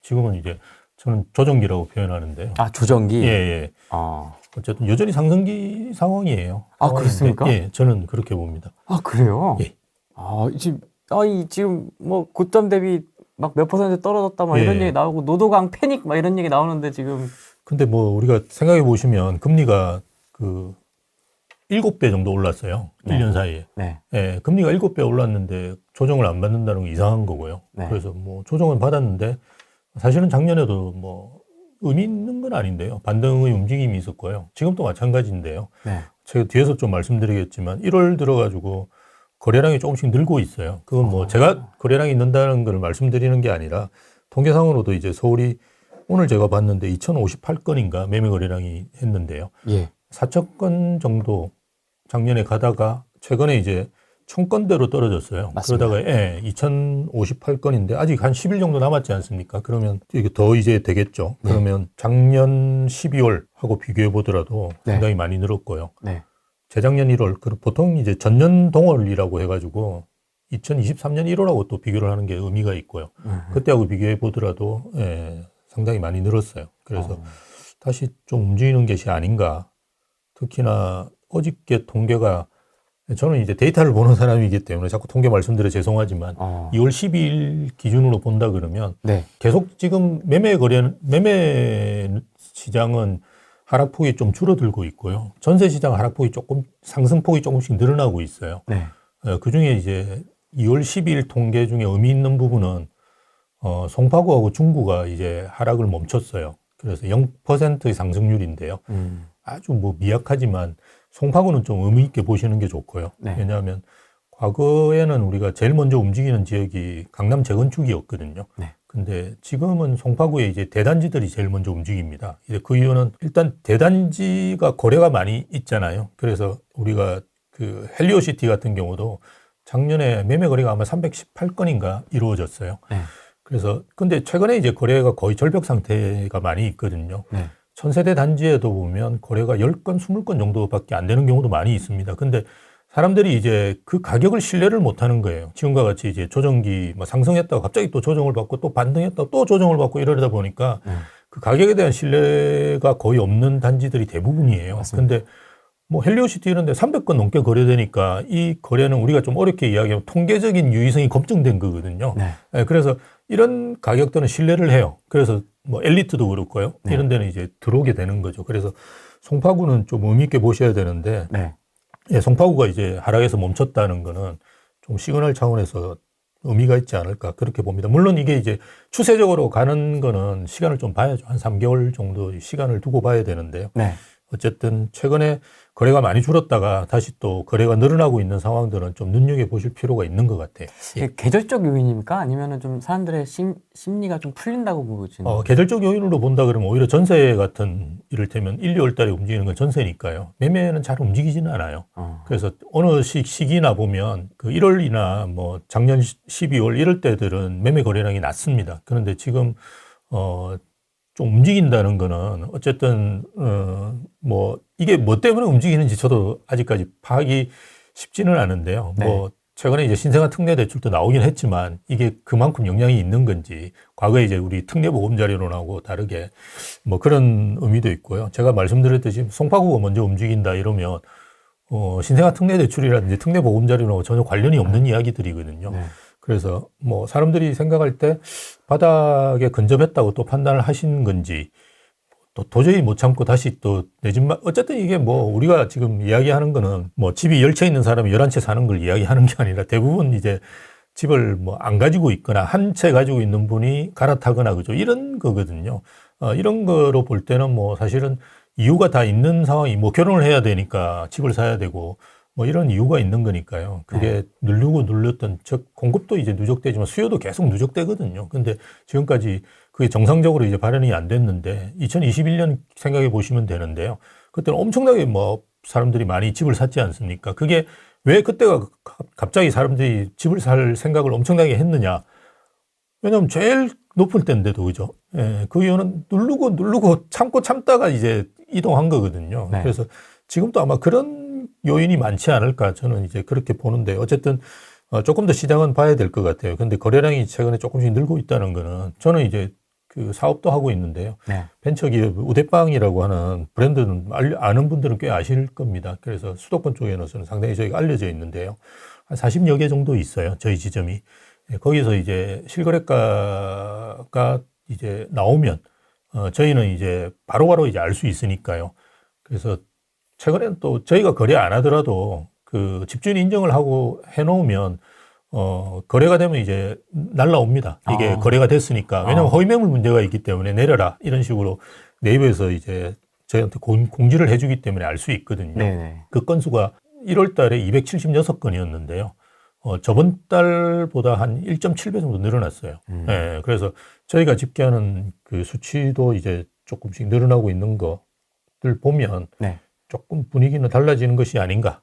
지금은 이제 저는 조정기라고 표현하는데요. 아, 조정기? 예, 예. 아, 어쨌든 여전히 상승기 상황이에요. 아, 상황인데, 그렇습니까? 예, 저는 그렇게 봅니다. 아, 그래요? 예. 지금 뭐 고점 대비 막 몇 퍼센트 떨어졌다 막 예. 이런 얘기 나오고 노도강 패닉 막 이런 얘기 나오는데 지금 근데 뭐 우리가 생각해 보시면 금리가 그 7배 정도 올랐어요. 네. 1년 사이에. 네. 예, 금리가 7배 올랐는데 조정을 안 받는다는 건 이상한 거고요. 네. 그래서 뭐 조정은 받았는데 사실은 작년에도 뭐 의미 있는 건 아닌데요. 반등의 움직임이 있었고요. 지금도 마찬가지인데요. 네. 제가 뒤에서 좀 말씀드리겠지만 1월 들어가지고 거래량이 조금씩 늘고 있어요. 그건 뭐 제가 거래량이 는다는 걸 말씀드리는 게 아니라 통계상으로도 이제 서울이 오늘 제가 봤는데 2,058건인가 매매 거래량이 했는데요. 예. 4,000건 정도 작년에 가다가 최근에 이제 1,000건대로 떨어졌어요. 맞습니다. 그러다가 2,058건인데 아직 한 10일 정도 남았지 않습니까? 그러면 이게 더 이제 되겠죠. 네. 그러면 작년 12월하고 비교해 보더라도 네. 상당히 많이 늘었고요. 네. 재작년 1월, 보통 이제 전년 동월이라고 해가지고 2023년 1월하고 또 비교를 하는 게 의미가 있고요. 그때하고 비교해 보더라도 상당히 많이 늘었어요. 그래서 다시 좀 움직이는 것이 아닌가. 특히나 어저께 통계가 저는 이제 데이터를 보는 사람이기 때문에 자꾸 통계 말씀드려 죄송하지만 2월 12일 기준으로 본다 그러면 네. 계속 지금 매매 시장은 하락폭이 좀 줄어들고 있고요. 전세 시장 하락폭이 조금 상승폭이 조금씩 늘어나고 있어요. 네. 그 중에 이제 2월 12일 통계 중에 의미 있는 부분은 송파구하고 중구가 이제 하락을 멈췄어요. 그래서 0%의 상승률인데요. 아주 뭐 미약하지만 송파구는 좀 의미 있게 보시는 게 좋고요. 네. 왜냐하면 과거에는 우리가 제일 먼저 움직이는 지역이 강남 재건축이었거든요. 네. 근데 지금은 송파구에 이제 대단지들이 제일 먼저 움직입니다. 이제 그 이유는 일단 대단지가 거래가 많이 있잖아요. 그래서 우리가 그 헬리오시티 같은 경우도 작년에 매매 거래가 아마 318건인가 이루어졌어요. 네. 그래서 근데 최근에 이제 거래가 거의 절벽 상태가 많이 있거든요. 네. 천세대 단지에도 보면 거래가 10건, 20건 정도밖에 안 되는 경우도 많이 있습니다. 근데 사람들이 이제 그 가격을 신뢰를 못 하는 거예요. 지금과 같이 이제 조정기 뭐 상승했다가 갑자기 또 조정을 받고 또 반등했다가 또 조정을 받고 이러다 보니까 그 가격에 대한 신뢰가 거의 없는 단지들이 대부분이에요. 맞습니다. 근데 뭐 헬리오시티 이런 데 300건 넘게 거래되니까 이 거래는 우리가 좀 어렵게 이야기하면 통계적인 유의성이 검증된 거거든요. 네. 그래서 이런 가격들은 신뢰를 해요. 그래서 뭐 엘리트도 그렇고요. 네. 이런 데는 이제 들어오게 되는 거죠. 그래서 송파구는 좀 의미 있게 보셔야 되는데 네. 송파구가 이제 하락에서 멈췄다는 거는 좀 시그널 차원에서 의미가 있지 않을까 그렇게 봅니다. 물론 이게 이제 추세적으로 가는 거는 시간을 좀 봐야죠. 한 3개월 정도 시간을 두고 봐야 되는데요. 네. 어쨌든 최근에 거래가 많이 줄었다가 다시 또 거래가 늘어나고 있는 상황들은 좀 눈여겨보실 필요가 있는 것 같아요. 이게 계절적 요인입니까? 아니면은 좀 사람들의 심리가 좀 풀린다고 보시는? 계절적 요인으로 본다 그러면 오히려 전세 같은 이를테면 1, 2월 달에 움직이는 건 전세니까요. 매매는 잘 움직이지는 않아요. 그래서 어느 시기나 보면 그 1월이나 뭐 작년 12월 이럴 때들은 매매 거래량이 낮습니다. 그런데 지금 좀 움직인다는 거는 어쨌든 뭐 이게 뭐 때문에 움직이는지 저도 아직까지 파악이 쉽지는 않은데요. 네. 뭐 최근에 이제 신생아 특례 대출도 나오긴 했지만 이게 그만큼 영향이 있는 건지 과거에 이제 우리 특례 보험 자료론하고 다르게 뭐 그런 의미도 있고요. 제가 말씀드렸듯이 송파구가 먼저 움직인다 이러면 신생아 특례 대출이라든지 특례 보험 자료론하고 전혀 관련이 없는 이야기들이거든요. 네. 그래서 뭐 사람들이 생각할 때 바닥에 근접했다고 또 판단을 하신 건지 또 도저히 못 참고 다시 또 내 집만 어쨌든 이게 뭐 우리가 지금 이야기하는 거는 뭐 집이 10채 있는 사람이 11채 사는 걸 이야기하는 게 아니라 대부분 이제 집을 뭐 안 가지고 있거나 한 채 가지고 있는 분이 갈아타거나 그죠 이런 거거든요. 이런 거로 볼 때는 뭐 사실은 이유가 다 있는 상황이 뭐 결혼을 해야 되니까 집을 사야 되고 뭐 이런 이유가 있는 거니까요. 그게 누르고 눌렸던 즉 공급도 이제 누적되지만 수요도 계속 누적되거든요. 근데 지금까지 그게 정상적으로 이제 발현이 안 됐는데 2021년 생각해 보시면 되는데요. 그때는 엄청나게 뭐 사람들이 많이 집을 샀지 않습니까? 그게 왜 그때가 갑자기 사람들이 집을 살 생각을 엄청나게 했느냐? 왜냐하면 제일 높을 때인데도 그죠? 그 이유는 누르고 참다가 이제 이동한 거거든요. 네. 그래서 지금도 아마 그런 요인이 많지 않을까 저는 이제 그렇게 보는데 어쨌든 조금 더 시장은 봐야 될 것 같아요. 근데 거래량이 최근에 조금씩 늘고 있다는 거는 저는 이제 그 사업도 하고 있는데요. 네. 벤처기업 우대빵이라고 하는 브랜드는 아는 분들은 꽤 아실 겁니다. 그래서 수도권 쪽에는 상당히 저희가 알려져 있는데요. 한 40여 개 정도 있어요. 저희 지점이. 예, 거기서 이제 실거래가가 이제 나오면 저희는 이제 바로바로 이제 알 수 있으니까요. 그래서 최근에는 또 저희가 거래 안 하더라도 그 집주인 인정을 하고 해놓으면 거래가 되면 이제 날라옵니다. 이게 거래가 됐으니까. 왜냐하면 허위매물 문제가 있기 때문에 내려라. 이런 식으로 네이버에서 이제 저희한테 공지를 해주기 때문에 알 수 있거든요. 네네. 그 건수가 1월 달에 276건이었는데요. 저번 달보다 한 1.7배 정도 늘어났어요. 예, 그래서 저희가 집계하는 그 수치도 이제 조금씩 늘어나고 있는 것들 보면 네. 조금 분위기는 달라지는 것이 아닌가.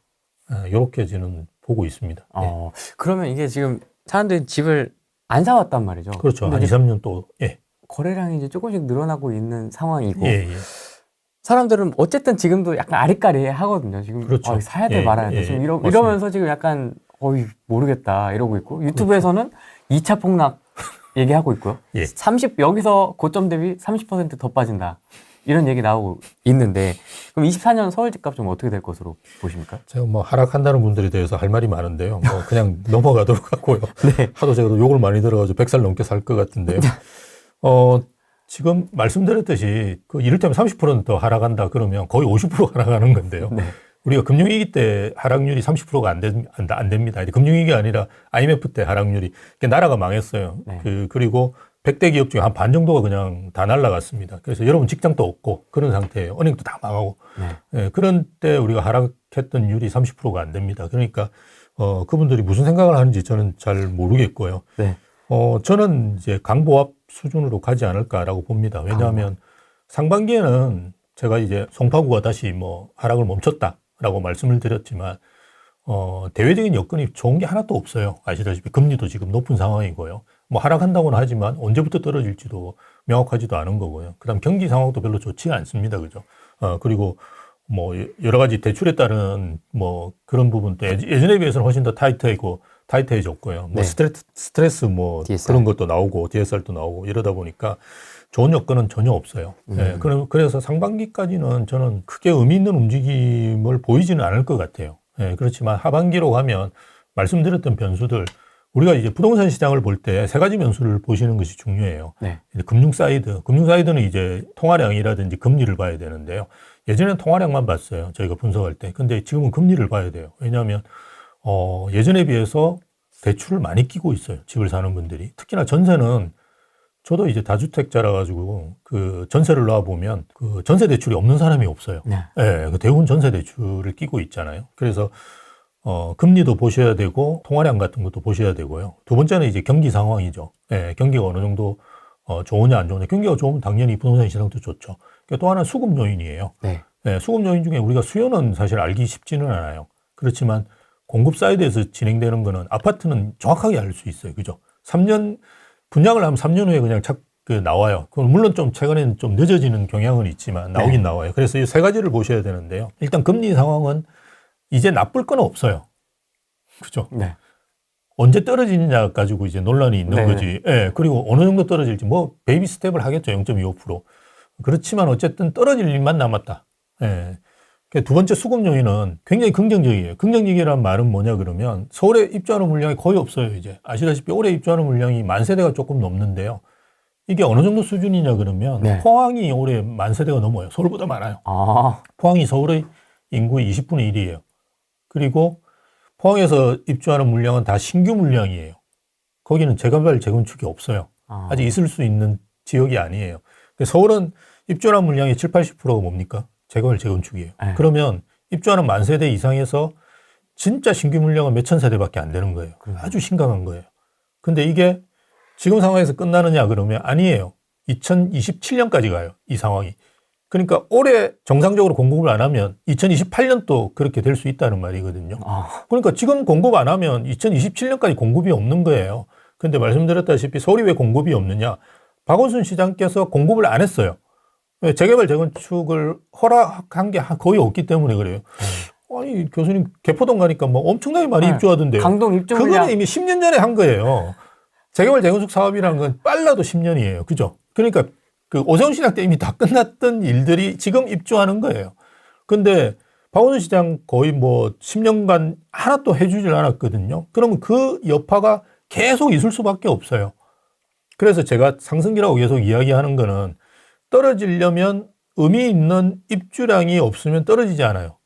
이렇게 저는 보고 있습니다. 예. 그러면 이게 지금 사람들이 집을 안 사왔단 말이죠. 그렇죠. 한 근데 2, 3년 또, 예. 거래량이 이제 조금씩 늘어나고 있는 상황이고 예, 예. 사람들은 어쨌든 지금도 약간 아리까리 하거든요. 지금 그렇죠. 사야 돼 예, 말아야 돼. 예, 지금 맞습니다. 이러면서 지금 약간 모르겠다 이러고 있고 유튜브에서는 2차 폭락 얘기하고 있고요. 예. 여기서 고점 대비 30%더 빠진다. 이런 얘기 나오고 있는데 그럼 24년 서울 집값 좀 어떻게 될 것으로 보십니까? 제가 뭐 하락한다는 분들에 대해서 할 말이 많은데요. 뭐 그냥 넘어가도록 하고요. 네. 하도 제가 욕을 많이 들어가지고 100살 넘게 살 것 같은데요. 지금 말씀드렸듯이 그 이를테면 30%는 더 하락한다 그러면 거의 50% 하락하는 건데요. 네. 우리가 금융위기 때 하락률이 30%가 안 됩니다. 금융위기가 아니라 IMF 때 하락률이 나라가 망했어요. 네. 그리고 100대 기업 중에 한 반 정도가 그냥 다 날아갔습니다. 그래서 여러분 직장도 없고 그런 상태예요. 은행도 다 망하고. 네. 예, 그런 때 우리가 하락했던 율이 30%가 안 됩니다. 그러니까 그분들이 무슨 생각을 하는지 저는 잘 모르겠고요. 네. 저는 이제 강보합 수준으로 가지 않을까라고 봅니다. 왜냐하면 상반기에는 제가 이제 송파구가 다시 뭐 하락을 멈췄다라고 말씀을 드렸지만 대외적인 여건이 좋은 게 하나도 없어요. 아시다시피 금리도 지금 높은 상황이고요. 뭐 하락한다고는 하지만 언제부터 떨어질지도 명확하지도 않은 거고요. 그다음 경기 상황도 별로 좋지가 않습니다. 그죠? 그리고 뭐 여러 가지 대출에 따른 뭐 그런 부분도 예전에 비해서는 훨씬 더 타이트해졌고요. 뭐 네. 스트레스 뭐 DSR. 그런 것도 나오고 DSR도 나오고 이러다 보니까 좋은 여건은 전혀 없어요. 네, 그래서 상반기까지는 저는 크게 의미 있는 움직임을 보이지는 않을 것 같아요. 네, 그렇지만 하반기로 가면 말씀드렸던 변수들 우리가 이제 부동산 시장을 볼 때 세 가지 변수를 보시는 것이 중요해요. 네. 금융 사이드는 이제 통화량이라든지 금리를 봐야 되는데요. 예전에는 통화량만 봤어요. 저희가 분석할 때. 근데 지금은 금리를 봐야 돼요. 왜냐하면 예전에 비해서 대출을 많이 끼고 있어요. 집을 사는 분들이. 특히나 전세는 저도 이제 다주택자라 가지고 그 전세를 놔 보면 그 전세 대출이 없는 사람이 없어요. 네. 예, 그 대부분 전세 대출을 끼고 있잖아요. 그래서 금리도 보셔야 되고 통화량 같은 것도 보셔야 되고요. 두 번째는 이제 경기 상황이죠. 예, 경기가 어느 정도 좋으냐 안 좋으냐. 경기가 좋으면 당연히 부동산 시장도 좋죠. 또 하나는 수급 요인이에요. 네. 예, 수급 요인 중에 우리가 수요는 사실 알기 쉽지는 않아요. 그렇지만 공급 사이드에서 진행되는 거는 아파트는 정확하게 알 수 있어요. 그죠? 3년 분양을 하면 3년 후에 그냥 나와요. 그건 물론 좀 최근에는 좀 늦어지는 경향은 있지만 나오긴 나와요. 그래서 이 세 가지를 보셔야 되는데요. 일단 금리 상황은 이제 나쁠 건 없어요. 그죠? 네. 언제 떨어지느냐 가지고 이제 논란이 있는 네네. 거지. 예, 그리고 어느 정도 떨어질지 뭐 베이비 스텝을 하겠죠. 0.25%. 그렇지만 어쨌든 떨어질 일만 남았다. 예. 두 번째 수급 요인은 굉장히 긍정적이에요. 긍정적이라는 말은 뭐냐 그러면 서울에 입주하는 물량이 거의 없어요. 이제 아시다시피 올해 입주하는 물량이 10,000세대가 조금 넘는데요. 이게 어느 정도 수준이냐 그러면 네. 포항이 올해 10,000세대가 넘어요. 서울보다 많아요. 포항이 서울의 인구의 20분의 1이에요. 그리고 포항에서 입주하는 물량은 다 신규 물량이에요. 거기는 재개발, 재건축이 없어요. 아직 있을 수 있는 지역이 아니에요. 서울은 입주하는 물량의 7, 80%가 뭡니까? 재개발, 재건축이에요. 네. 그러면 입주하는 10,000세대 이상에서 진짜 신규 물량은 몇천 세대밖에 안 되는 거예요. 아주 심각한 거예요. 근데 이게 지금 상황에서 끝나느냐 그러면 아니에요. 2027년까지 가요. 이 상황이. 그러니까 올해 정상적으로 공급을 안 하면 2028년도 그렇게 될 수 있다는 말이거든요. 그러니까 지금 공급 안 하면 2027년까지 공급이 없는 거예요. 근데 말씀드렸다시피 서울이 왜 공급이 없느냐. 박원순 시장께서 공급을 안 했어요. 재개발, 재건축을 허락한 게 거의 없기 때문에 그래요. 아니, 교수님, 개포동 가니까 뭐 엄청나게 많이 입주하던데요. 강동 입주 그거는 물량. 이미 10년 전에 한 거예요. 재개발, 재건축 사업이라는 건 빨라도 10년이에요. 그죠? 그러니까 그 오세훈 시장 때 이미 다 끝났던 일들이 지금 입주하는 거예요. 근데 박원순 시장 거의 뭐 10년간 하나도 해주질 않았거든요. 그러면 그 여파가 계속 있을 수밖에 없어요. 그래서 제가 상승기라고 계속 이야기하는 거는 떨어지려면 의미 있는 입주량이 없으면 떨어지지 않아요.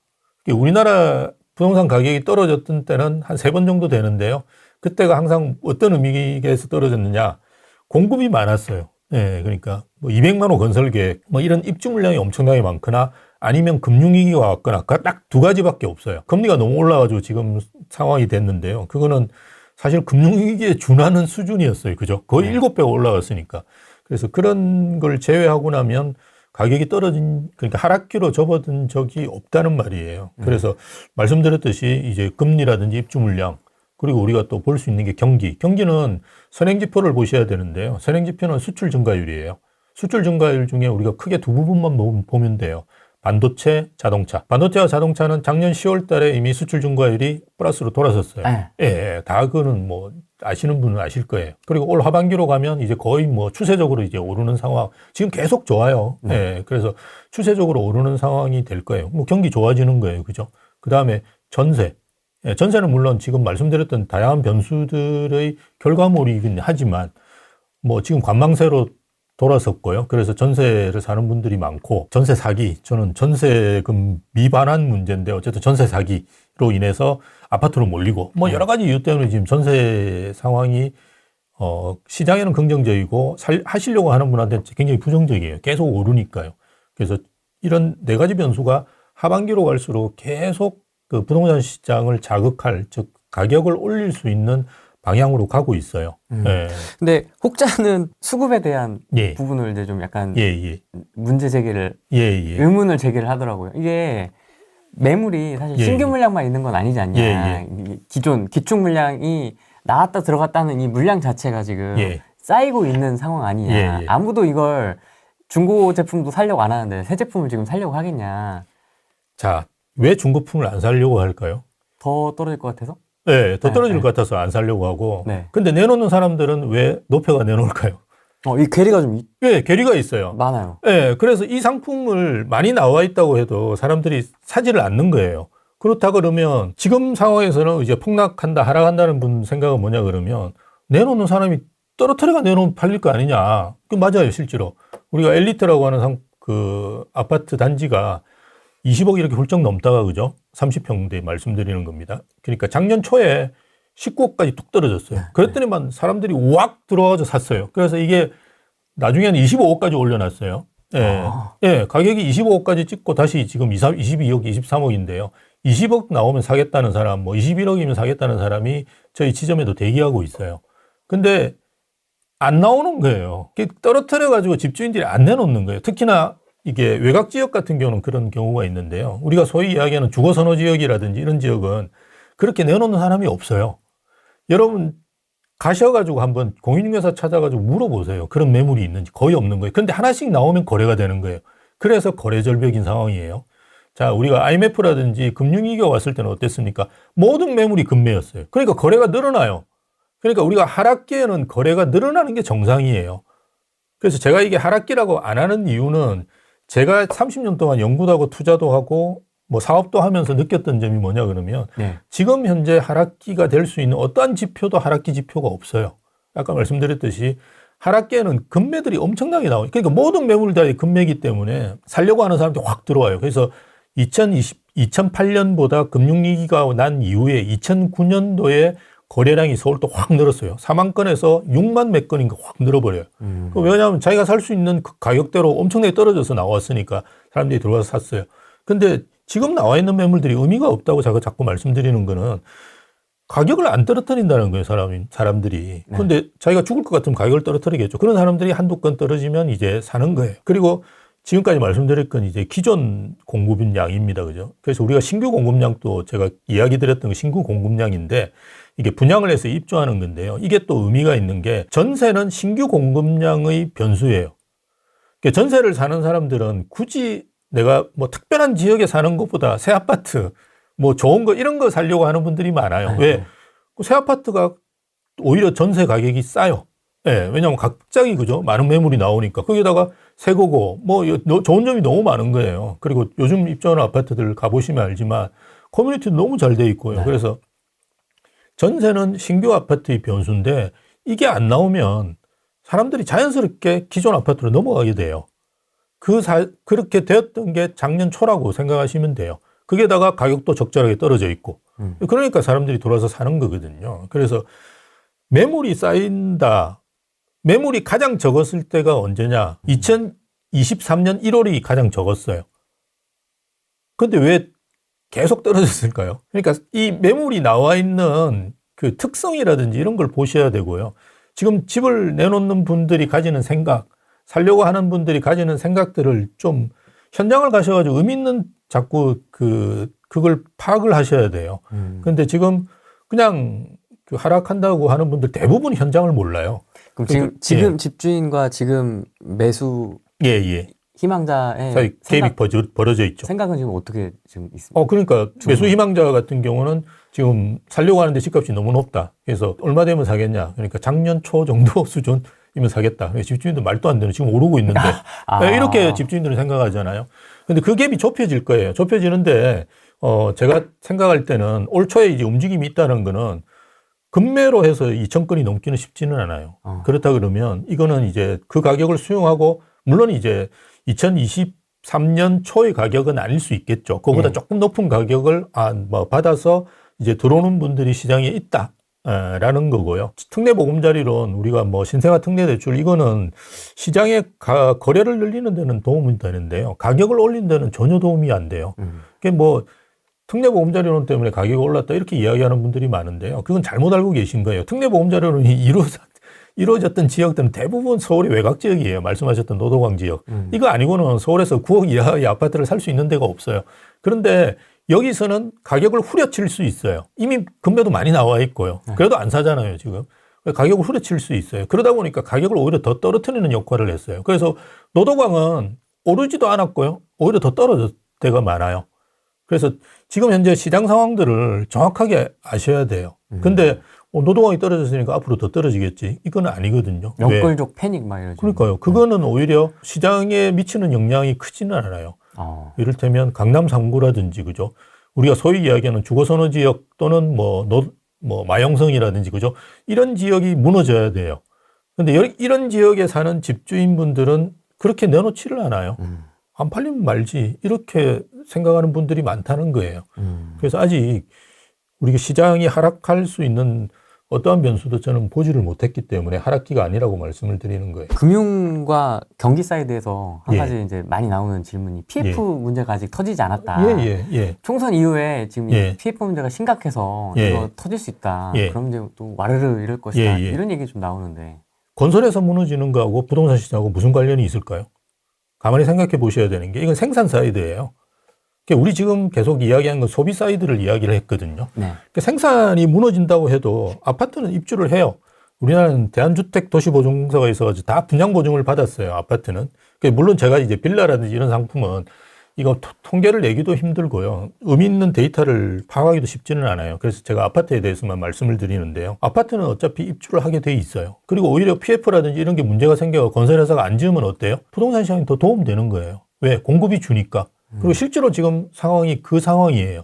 우리나라 부동산 가격이 떨어졌던 때는 한 3번 정도 되는데요. 그때가 항상 어떤 의미에서 떨어졌느냐. 공급이 많았어요. 예, 그러니까 뭐 200만 호 건설 계획, 뭐 이런 입주 물량이 엄청나게 많거나 아니면 금융위기가 왔거나 딱 두 가지밖에 없어요. 금리가 너무 올라가지고 지금 상황이 됐는데요. 그거는 사실 금융위기에 준하는 수준이었어요. 그죠? 거의 7배가 올라갔으니까. 그래서 그런 걸 제외하고 나면 가격이 그러니까 하락기로 접어든 적이 없다는 말이에요. 그래서 말씀드렸듯이 이제 금리라든지 입주 물량, 그리고 우리가 또 볼 수 있는 게 경기는 선행지표를 보셔야 되는데요. 선행지표는 수출 증가율이에요. 수출 증가율 중에 우리가 크게 두 부분만 보면 돼요. 반도체, 자동차. 반도체와 자동차는 작년 10월 달에 이미 수출 증가율이 플러스로 돌아섰어요. 예, 다 그거는 뭐 아시는 분은 아실 거예요. 그리고 올 하반기로 가면 이제 거의 뭐 추세적으로 이제 오르는 상황. 지금 계속 좋아요. 예, 그래서 추세적으로 오르는 상황이 될 거예요. 뭐 경기 좋아지는 거예요. 그죠? 그 다음에 전세. 예, 전세는 물론 지금 말씀드렸던 다양한 변수들의 결과물이긴 하지만 뭐 지금 관망세로 돌아섰고요. 그래서 전세를 사는 분들이 많고 전세 사기, 저는 전세금 미반환 문제인데 어쨌든 전세 사기로 인해서 아파트로 몰리고 뭐 여러 가지 이유 때문에 지금 전세 상황이 시장에는 긍정적이고 하시려고 하는 분한테 굉장히 부정적이에요. 계속 오르니까요. 그래서 이런 네 가지 변수가 하반기로 갈수록 계속 그 부동산 시장을 자극할, 즉 가격을 올릴 수 있는 방향으로 가고 있어요. 예. 근데 혹자는 수급에 대한 예. 부분을 이제 좀 약간 예. 문제 제기를 의문을 제기를 하더라고요. 이게 매물이 사실 신규 물량만 있는 건 아니지 않냐. 기존 기축 물량이 나왔다 들어갔다는 이 물량 자체가 지금 쌓이고 있는 상황 아니냐. 아무도 이걸 중고 제품도 살려고 안 하는데 새 제품을 지금 살려고 하겠냐. 자, 왜 중고품을 안 사려고 할까요? 더 떨어질 것 같아서? 네, 더 떨어질 것 같아서 안 사려고 하고. 근데 내놓는 사람들은 왜 높여가 내놓을까요? 이 괴리가 좀 괴리가 있어요. 많아요. 네, 그래서 이 상품을 많이 나와 있다고 해도 사람들이 사지를 않는 거예요. 그렇다 그러면 지금 상황에서는 이제 폭락한다, 하락한다는 분 생각은 뭐냐 그러면 내놓는 사람이 떨어뜨려가 내놓으면 팔릴 거 아니냐. 그 맞아요, 실제로. 우리가 엘리트라고 하는 그 아파트 단지가 20억 이렇게 훌쩍 넘다가 그죠? 30평대 말씀드리는 겁니다. 그러니까 작년 초에 19억까지 뚝 떨어졌어요. 그랬더니만 사람들이 우악 들어와서 샀어요. 그래서 이게 나중에는 25억까지 올려놨어요. 가격이 25억까지 찍고 다시 지금 22억, 23억인데요. 20억 나오면 사겠다는 사람, 뭐 21억이면 사겠다는 사람이 저희 지점에도 대기하고 있어요. 근데 안 나오는 거예요. 떨어뜨려가지고 집주인들이 안 내놓는 거예요. 특히나 이게 외곽 지역 같은 경우는 그런 경우가 있는데요. 우리가 소위 이야기하는 주거선호 지역이라든지 이런 지역은 그렇게 내놓는 사람이 없어요. 여러분 가셔가지고 한번 공인중개사 찾아가지고 물어보세요. 그런 매물이 있는지. 거의 없는 거예요. 그런데 하나씩 나오면 거래가 되는 거예요. 그래서 거래 절벽인 상황이에요. 자, 우리가 IMF라든지 금융위기가 왔을 때는 어땠습니까? 모든 매물이 급매였어요. 그러니까 거래가 늘어나요. 그러니까 우리가 하락기에는 거래가 늘어나는 게 정상이에요. 그래서 제가 이게 하락기라고 안 하는 이유는 제가 30년 동안 연구도 하고 투자도 하고 뭐 사업도 하면서 느꼈던 점이 뭐냐 그러면 지금 현재 하락기가 될 수 있는 어떠한 지표도 하락기 지표가 없어요. 아까 말씀드렸듯이 하락기에는 급매들이 엄청나게 나와요. 그러니까 모든 매물들이 급매이기 때문에 살려고 하는 사람들이 확 들어와요. 그래서 2008년보다 금융위기가 난 이후에 2009년도에 거래량이 서울도 확 늘었어요. 4만 건에서 6만 몇 건인가 확 늘어버려요. 왜냐하면 자기가 살 수 있는 그 가격대로 엄청나게 떨어져서 나왔으니까 사람들이 들어와서 샀어요. 근데 지금 나와 있는 매물들이 의미가 없다고 제가 자꾸 말씀드리는 거는 가격을 안 떨어뜨린다는 거예요, 사람들이. 근데 자기가 죽을 것 같으면 가격을 떨어뜨리겠죠. 그런 사람들이 한두 건 떨어지면 이제 사는 거예요. 그리고 지금까지 말씀드릴 건 이제 기존 공급량입니다. 그죠? 그래서 우리가 신규 공급량도 제가 이야기 드렸던 신규 공급량인데 이게 분양을 해서 입주하는 건데요. 이게 또 의미가 있는 게 전세는 신규 공급량의 변수예요. 그러니까 전세를 사는 사람들은 굳이 내가 뭐 특별한 지역에 사는 것보다 새 아파트, 뭐 좋은 거 이런 거 살려고 하는 분들이 많아요. 왜? 새 아파트가 오히려 전세 가격이 싸요. 예, 왜냐하면 갑자기 그죠? 많은 매물이 나오니까 거기다가 새 거고 뭐 좋은 점이 너무 많은 거예요. 그리고 요즘 입주하는 아파트들 가보시면 알지만 커뮤니티도 너무 잘 돼 있고요. 네. 그래서 전세는 신규 아파트의 변수인데 이게 안 나오면 사람들이 자연스럽게 기존 아파트로 넘어가게 돼요. 그렇게 되었던 게 작년 초라고 생각하시면 돼요. 거기에다가 가격도 적절하게 떨어져 있고. 그러니까 사람들이 돌아서 사는 거거든요. 그래서 매물이 쌓인다. 매물이 가장 적었을 때가 언제냐? 2023년 1월이 가장 적었어요. 근데 왜 계속 떨어졌을까요? 그러니까 이 매물이 나와 있는 그 특성이라든지 이런 걸 보셔야 되고요. 지금 집을 내놓는 분들이 가지는 생각, 살려고 하는 분들이 가지는 생각들을 좀 현장을 가셔가지고 의미 있는 자꾸 그걸 파악을 하셔야 돼요. 근데 지금 그냥 그 하락한다고 하는 분들 대부분 현장을 몰라요. 그럼 지금 집주인과 지금 매수 예. 희망자의 사이 갭이 벌어져 있죠. 생각은 지금 어떻게 지금 있습니까? 그러니까 매수 희망자 같은 경우는 지금 살려고 하는데 집값이 너무 높다. 그래서 얼마 되면 사겠냐. 그러니까 작년 초 정도 수준이면 사겠다. 집주인도 말도 안 되는 지금 오르고 있는데 이렇게 집주인들은 생각하잖아요. 근데 그 갭이 좁혀질 거예요. 좁혀지는데 제가 생각할 때는 올 초에 이제 움직임이 있다는 거는 급매로 해서 2,000건이 넘기는 쉽지는 않아요. 그렇다 그러면 이거는 이제 그 가격을 수용하고 물론 이제 2023년 초의 가격은 아닐 수 있겠죠. 그거보다 조금 높은 가격을 받아서 이제 들어오는 분들이 시장에 있다. 라는 거고요. 특례보금자리론 우리가 뭐 신생아 특례대출 이거는 시장의 거래를 늘리는 데는 도움이 되는데요. 가격을 올린 데는 전혀 도움이 안 돼요. 그게 뭐 특례보금자리론 때문에 가격이 올랐다 이렇게 이야기하는 분들이 많은데요. 그건 잘못 알고 계신 거예요. 특례보금자리론이 이루어졌던 지역들은 대부분 서울이 외곽 지역이에요. 말씀하셨던 노도광 지역. 이거 아니고는 서울에서 9억 이하의 아파트를 살 수 있는 데가 없어요. 그런데 여기서는 가격을 후려칠 수 있어요. 이미 금매도 많이 나와 있고요. 그래도 안 사잖아요, 지금. 가격을 후려칠 수 있어요. 그러다 보니까 가격을 오히려 더 떨어뜨리는 역할을 했어요. 그래서 노도광은 오르지도 않았고요. 오히려 더 떨어질 때가 많아요. 그래서 지금 현재 시장 상황들을 정확하게 아셔야 돼요. 근데 노동왕이 떨어졌으니까 앞으로 더 떨어지겠지. 이건 아니거든요. 영끌족 패닉 막 이러죠. 그러니까요. 그거는 오히려 시장에 미치는 영향이 크지는 않아요. 이를테면 강남 3구라든지 그죠. 우리가 소위 이야기하는 주거선호 지역 또는 뭐 마영성이라든지 그죠. 이런 지역이 무너져야 돼요. 근데 이런 지역에 사는 집주인분들은 그렇게 내놓지를 않아요. 안 팔리면 말지 이렇게 생각하는 분들이 많다는 거예요. 그래서 아직 우리가 시장이 하락할 수 있는 어떠한 변수도 저는 보지를 못했기 때문에 하락기가 아니라고 말씀을 드리는 거예요. 금융과 경기 사이드에서 한 예. 가지 이제 많이 나오는 질문이 PF 문제가 아직 터지지 않았다. 예. 총선 이후에 지금 예. PF 문제가 심각해서 예. 이거 터질 수 있다. 예. 그럼 이제 또 와르르 이럴 것이다. 예. 이런 얘기 좀 나오는데. 건설에서 무너지는 거하고 부동산 시장하고 무슨 관련이 있을까요? 가만히 생각해 보셔야 되는 게 이건 생산 사이드예요. 우리 지금 계속 이야기하는 건 소비 사이드를 이야기를 했거든요. 네. 생산이 무너진다고 해도 아파트는 입주를 해요. 우리나라는 대한주택도시보증공사가 있어가지고 다 분양보증을 받았어요. 아파트는. 물론 제가 이제 빌라라든지 이런 상품은 이거 통계를 내기도 힘들고요. 의미 있는 데이터를 파악하기도 쉽지는 않아요. 그래서 제가 아파트에 대해서만 말씀을 드리는데요. 아파트는 어차피 입주를 하게 돼 있어요. 그리고 오히려 PF라든지 이런 게 문제가 생겨 건설회사가 안 지으면 어때요? 부동산 시장이 더 도움되는 거예요. 왜? 공급이 주니까. 그리고 실제로 지금 상황이 그 상황이에요.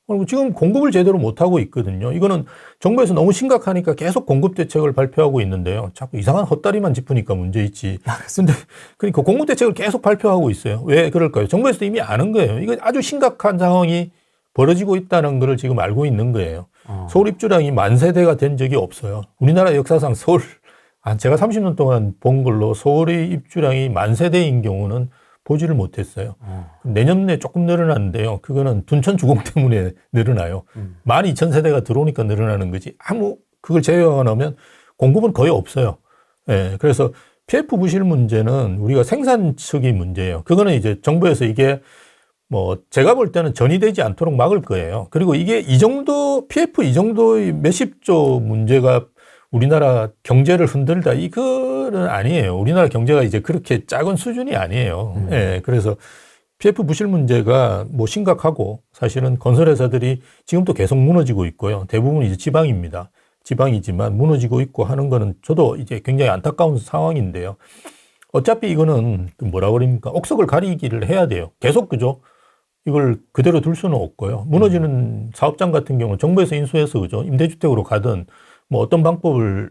그리고 지금 공급을 제대로 못하고 있거든요. 이거는 정부에서 너무 심각하니까 계속 공급 대책을 발표하고 있는데요. 자꾸 이상한 헛다리만 짚으니까 문제있지. 근데 그러니까 공급 대책을 계속 발표하고 있어요. 왜 그럴까요? 정부에서도 이미 아는 거예요. 이거 아주 심각한 상황이 벌어지고 있다는 걸 지금 알고 있는 거예요. 서울 입주량이 10,000세대가 된 적이 없어요. 우리나라 역사상 제가 30년 동안 본 걸로 서울의 입주량이 10,000세대인 경우는 보지를 못했어요. 내년에 조금 늘어났는데요. 그거는 둔촌 주공 때문에 늘어나요. 12,000세대가 들어오니까 늘어나는 거지. 그걸 제외하면 공급은 거의 없어요. 예, 그래서 PF 부실 문제는 우리가 생산 측이 문제예요. 그거는 이제 정부에서 이게 제가 볼 때는 전이되지 않도록 막을 거예요. 그리고 이게 PF 이 정도의 몇십조 문제가 우리나라 경제를 흔들다 이거는 아니에요. 우리나라 경제가 이제 그렇게 작은 수준이 아니에요. 예, 그래서 PF 부실 문제가 심각하고 사실은 건설회사들이 지금도 계속 무너지고 있고요. 대부분 이제 지방입니다. 지방이지만 무너지고 있고 하는 거는 저도 이제 굉장히 안타까운 상황인데요. 어차피 이거는 뭐라 그럽니까? 옥석을 가리기를 해야 돼요. 계속 그죠? 이걸 그대로 둘 수는 없고요. 무너지는 사업장 같은 경우는 정부에서 인수해서 그죠? 임대주택으로 가든 뭐 어떤 방법을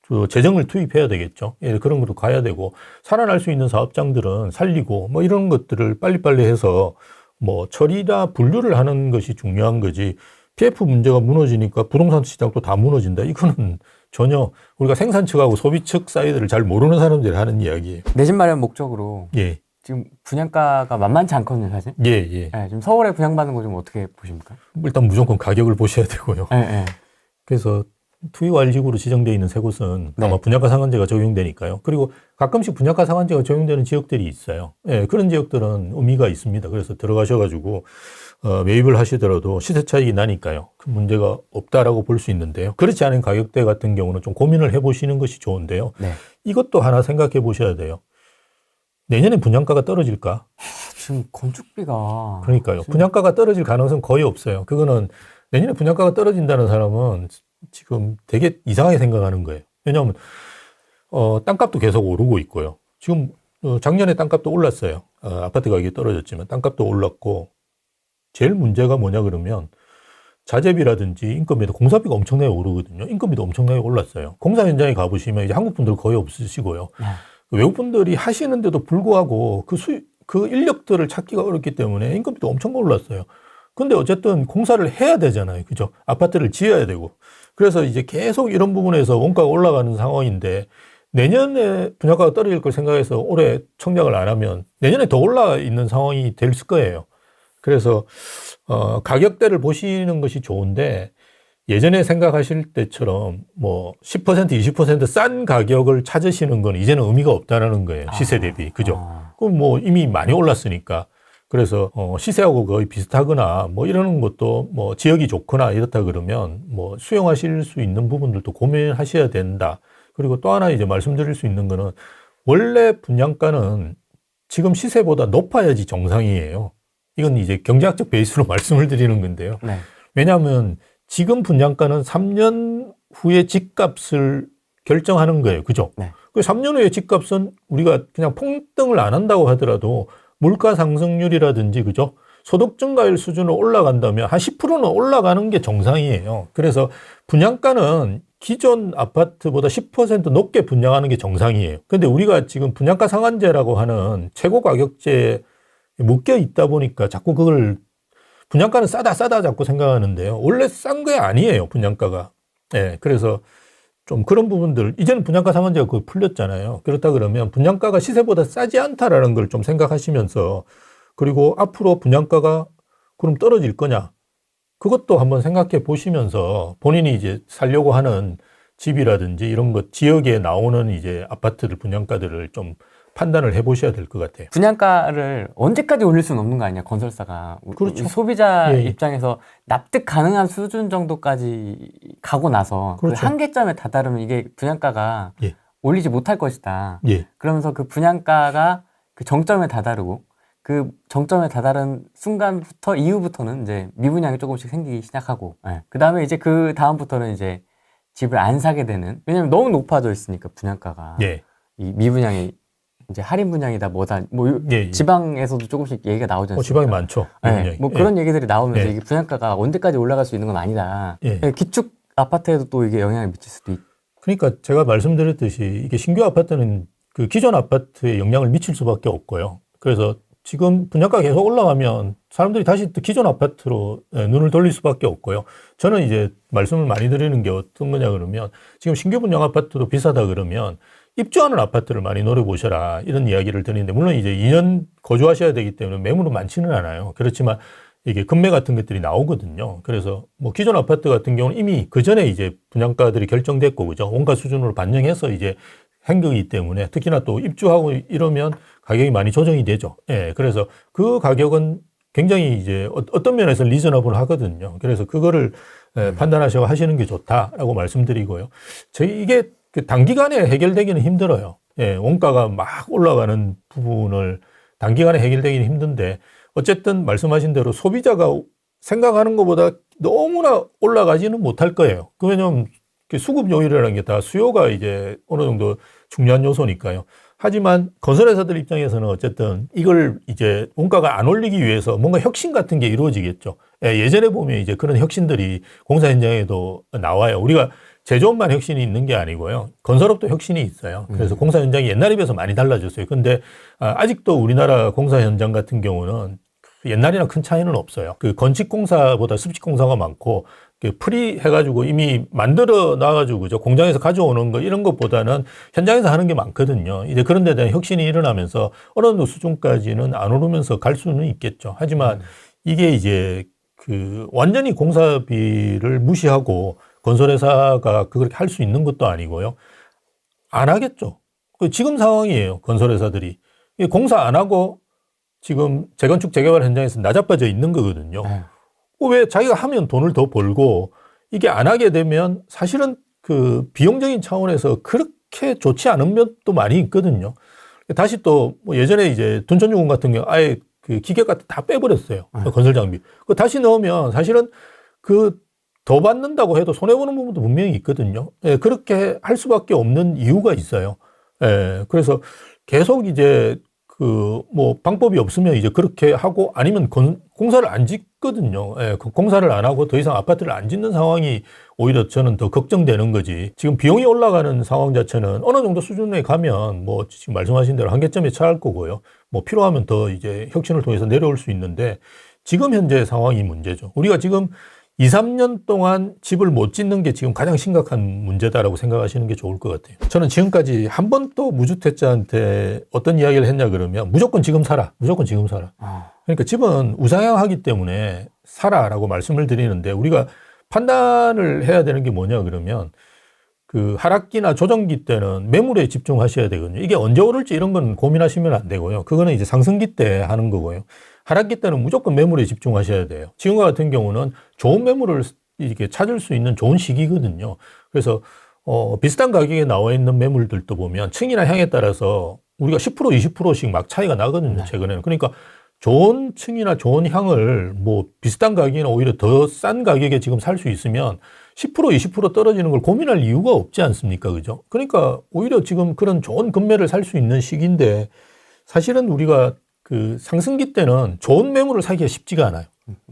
그 재정을 투입해야 되겠죠. 예, 그런 것도 가야 되고 살아날 수 있는 사업장들은 살리고 뭐 이런 것들을 빨리빨리 해서 뭐 처리나 분류를 하는 것이 중요한 거지. PF 문제가 무너지니까 부동산 시장도 다 무너진다. 이거는 전혀 우리가 생산 측하고 소비 측 사이드를 잘 모르는 사람들이 하는 이야기예요. 내 집 마련 목적으로 예. 지금 분양가가 만만치 않거든요, 사실. 예, 예. 네, 지금 서울에 분양받는 거 좀 어떻게 보십니까? 일단 무조건 가격을 보셔야 되고요. 네, 네. 그래서 투기과일지구로 지정되어 있는 세 곳은 네. 아마 분양가 상한제가 적용되니까요. 그리고 가끔씩 분양가 상한제가 적용되는 지역들이 있어요. 예, 그런 지역들은 의미가 있습니다. 그래서 들어가셔가지고 매입을 하시더라도 시세 차익이 나니까요. 큰 문제가 없다라고 볼 수 있는데요. 그렇지 않은 가격대 같은 경우는 좀 고민을 해보시는 것이 좋은데요. 네. 이것도 하나 생각해 보셔야 돼요. 내년에 분양가가 떨어질까? 지금 건축비가. 그러니까요. 지금... 분양가가 떨어질 가능성은 거의 없어요. 그거는 내년에 분양가가 떨어진다는 사람은 지금 되게 이상하게 생각하는 거예요. 왜냐하면 땅값도 계속 오르고 있고요. 지금 작년에 땅값도 올랐어요. 아파트 가격이 떨어졌지만 땅값도 올랐고 제일 문제가 뭐냐 그러면 자재비라든지 인건비도 공사비가 엄청나게 오르거든요. 인건비도 엄청나게 올랐어요. 공사 현장에 가보시면 이제 한국 분들 거의 없으시고요. 외국 분들이 하시는데도 불구하고 그 인력들을 찾기가 어렵기 때문에 인건비도 엄청 올랐어요. 근데 어쨌든 공사를 해야 되잖아요. 그죠? 아파트를 지어야 되고. 그래서 이제 계속 이런 부분에서 원가가 올라가는 상황인데 내년에 분양가가 떨어질 걸 생각해서 올해 청약을 안 하면 내년에 더 올라 있는 상황이 될 거예요. 그래서 가격대를 보시는 것이 좋은데 예전에 생각하실 때처럼 뭐 10%, 20%싼 가격을 찾으시는 건 이제는 의미가 없다라는 거예요. 시세 대비. 그죠? 그럼 뭐 이미 많이 올랐으니까. 그래서 시세하고 거의 비슷하거나 뭐 이러는 것도 뭐 지역이 좋거나 이렇다 그러면 뭐 수용하실 수 있는 부분들도 고민하셔야 된다. 그리고 또 하나 이제 말씀드릴 수 있는 거는 원래 분양가는 지금 시세보다 높아야지 정상이에요. 이건 이제 경제학적 베이스로 말씀을 드리는 건데요. 네. 왜냐하면 지금 분양가는 3년 후에 집값을 결정하는 거예요. 그죠? 네. 그 3년 후에 집값은 우리가 그냥 폭등을 안 한다고 하더라도 물가 상승률이라든지, 그죠? 소득 증가율 수준으로 올라간다면 한 10%는 올라가는 게 정상이에요. 그래서 분양가는 기존 아파트보다 10% 높게 분양하는 게 정상이에요. 근데 우리가 지금 분양가 상한제라고 하는 최고 가격제에 묶여 있다 보니까 자꾸 그걸 분양가는 싸다 자꾸 생각하는데요. 원래 싼 게 아니에요, 분양가가. 예, 그래서 좀 그런 부분들, 이제는 분양가 상한제가 거의 풀렸잖아요. 그렇다 그러면 분양가가 시세보다 싸지 않다라는 걸 좀 생각하시면서, 그리고 앞으로 분양가가 그럼 떨어질 거냐? 그것도 한번 생각해 보시면서 본인이 이제 살려고 하는 집이라든지 이런 것, 지역에 나오는 이제 아파트들 분양가들을 좀 판단을 해 보셔야 될 것 같아요. 분양가를 언제까지 올릴 수는 없는 거 아니야, 건설사가. 그렇죠. 소비자 예, 예. 입장에서 납득 가능한 수준 정도까지 가고 나서 그렇죠. 그 한계점에 다다르면 이게 분양가가 예. 올리지 못할 것이다. 예. 그러면서 그 분양가가 그 정점에 다다르고 그 정점에 다다른 순간부터 이후부터는 이제 미분양이 조금씩 생기기 시작하고, 예. 그 다음에 이제 그 다음부터는 이제 집을 안 사게 되는, 왜냐면 너무 높아져 있으니까 분양가가. 예. 이 미분양이 이제 할인 분양이다 뭐다 뭐 예. 지방에서도 조금씩 얘기가 나오지 않습니까? 지방이 많죠. 네, 뭐 그런 얘기들이 나오면서 예. 이게 분양가가 언제까지 올라갈 수 있는 건 아니다. 예. 기축 아파트에도 또 이게 영향을 미칠 수도 있. 그러니까 제가 말씀드렸듯이 이게 신규 아파트는 그 기존 아파트에 영향을 미칠 수밖에 없고요. 그래서 지금 분양가가 계속 올라가면 사람들이 다시 또 기존 아파트로 눈을 돌릴 수밖에 없고요. 저는 이제 말씀을 많이 드리는 게 어떤 거냐 그러면 지금 신규 분양 아파트도 비싸다 그러면 입주하는 아파트를 많이 노려보셔라 이런 이야기를 드리는데, 물론 이제 2년 거주하셔야 되기 때문에 매물은 많지는 않아요. 그렇지만 이게 금매 같은 것들이 나오거든요. 그래서 뭐 기존 아파트 같은 경우는 이미 그 전에 이제 분양가들이 결정됐고, 그죠? 원가 수준으로 반영해서 이제 한 거기 때문에 특히나 또 입주하고 이러면 가격이 많이 조정이 되죠. 예. 그래서 그 가격은 굉장히 이제 어떤 면에서 리저너블 하거든요. 그래서 그거를 판단하셔서 하시는 게 좋다라고 말씀드리고요. 이게 단기간에 해결되기는 힘들어요. 예, 원가가 막 올라가는 부분을 단기간에 해결되기는 힘든데, 어쨌든 말씀하신 대로 소비자가 생각하는 것보다 너무나 올라가지는 못할 거예요. 왜냐하면 수급 요일이라는 게 다 수요가 이제 어느 정도 중요한 요소니까요. 하지만 건설회사들 입장에서는 어쨌든 이걸 이제 원가가 안 올리기 위해서 뭔가 혁신 같은 게 이루어지겠죠. 예전에 보면 이제 그런 혁신들이 공사 현장에도 나와요. 우리가 제조업만 혁신이 있는 게 아니고요. 건설업도 혁신이 있어요. 그래서 공사 현장이 옛날에 비해서 많이 달라졌어요. 근데 아직도 우리나라 공사 현장 같은 경우는 옛날이랑 큰 차이는 없어요. 그 건축공사보다 습식공사가 많고 프리 해가지고 이미 만들어 놔가지고 그죠, 공장에서 가져오는 거 이런 것보다는 현장에서 하는 게 많거든요. 이제 그런 데 대한 혁신이 일어나면서 어느 정도 수준까지는 안 오르면서 갈 수는 있겠죠. 하지만 이게 이제 그 완전히 공사비를 무시하고 건설회사가 그렇게 할 수 있는 것도 아니고요. 안 하겠죠. 지금 상황이에요. 건설회사들이 공사 안 하고 지금 재건축 재개발 현장에서 나자빠져 있는 거거든요. 왜 자기가 하면 돈을 더 벌고 이게 안 하게 되면 사실은 그 비용적인 차원에서 그렇게 좋지 않은 면도 많이 있거든요. 다시 또 뭐 예전에 이제 둔촌유공 같은 경우 아예 그 기계 같은 다 빼버렸어요. 건설 장비. 그 다시 넣으면 사실은 그 더 받는다고 해도 손해보는 부분도 분명히 있거든요. 예, 그렇게 할 수밖에 없는 이유가 있어요. 예, 그래서 계속 이제 그 뭐 방법이 없으면 이제 그렇게 하고 아니면 공사를 안 짓거든요. 예, 공사를 안 하고 더 이상 아파트를 안 짓는 상황이 오히려 저는 더 걱정되는 거지. 지금 비용이 올라가는 상황 자체는 어느 정도 수준에 가면 뭐 지금 말씀하신 대로 한계점에 처할 거고요. 뭐 필요하면 더 이제 혁신을 통해서 내려올 수 있는데 지금 현재 상황이 문제죠. 우리가 지금 2, 3년 동안 집을 못 짓는 게 지금 가장 심각한 문제다라고 생각하시는 게 좋을 것 같아요. 저는 지금까지 한 번도 무주택자한테 어떤 이야기를 했냐 그러면 무조건 지금 살아. 무조건 지금 살아. 그러니까 집은 우상향하기 때문에 사라라고 말씀을 드리는데 우리가 판단을 해야 되는 게 뭐냐 그러면 그 하락기나 조정기 때는 매물에 집중하셔야 되거든요. 이게 언제 오를지 이런 건 고민하시면 안 되고요. 그거는 이제 상승기 때 하는 거고요. 하락기 때는 무조건 매물에 집중하셔야 돼요. 지금과 같은 경우는 좋은 매물을 이렇게 찾을 수 있는 좋은 시기거든요. 그래서 비슷한 가격에 나와 있는 매물들도 보면 층이나 향에 따라서 우리가 10% 20%씩 막 차이가 나거든요. 최근에는. 그러니까 좋은 층이나 좋은 향을 뭐 비슷한 가격이나 오히려 더 싼 가격에 지금 살 수 있으면 10% 20% 떨어지는 걸 고민할 이유가 없지 않습니까? 그죠? 그러니까 오히려 지금 그런 좋은 금매를 살 수 있는 시기인데 사실은 우리가 그 상승기 때는 좋은 매물을 사기가 쉽지가 않아요.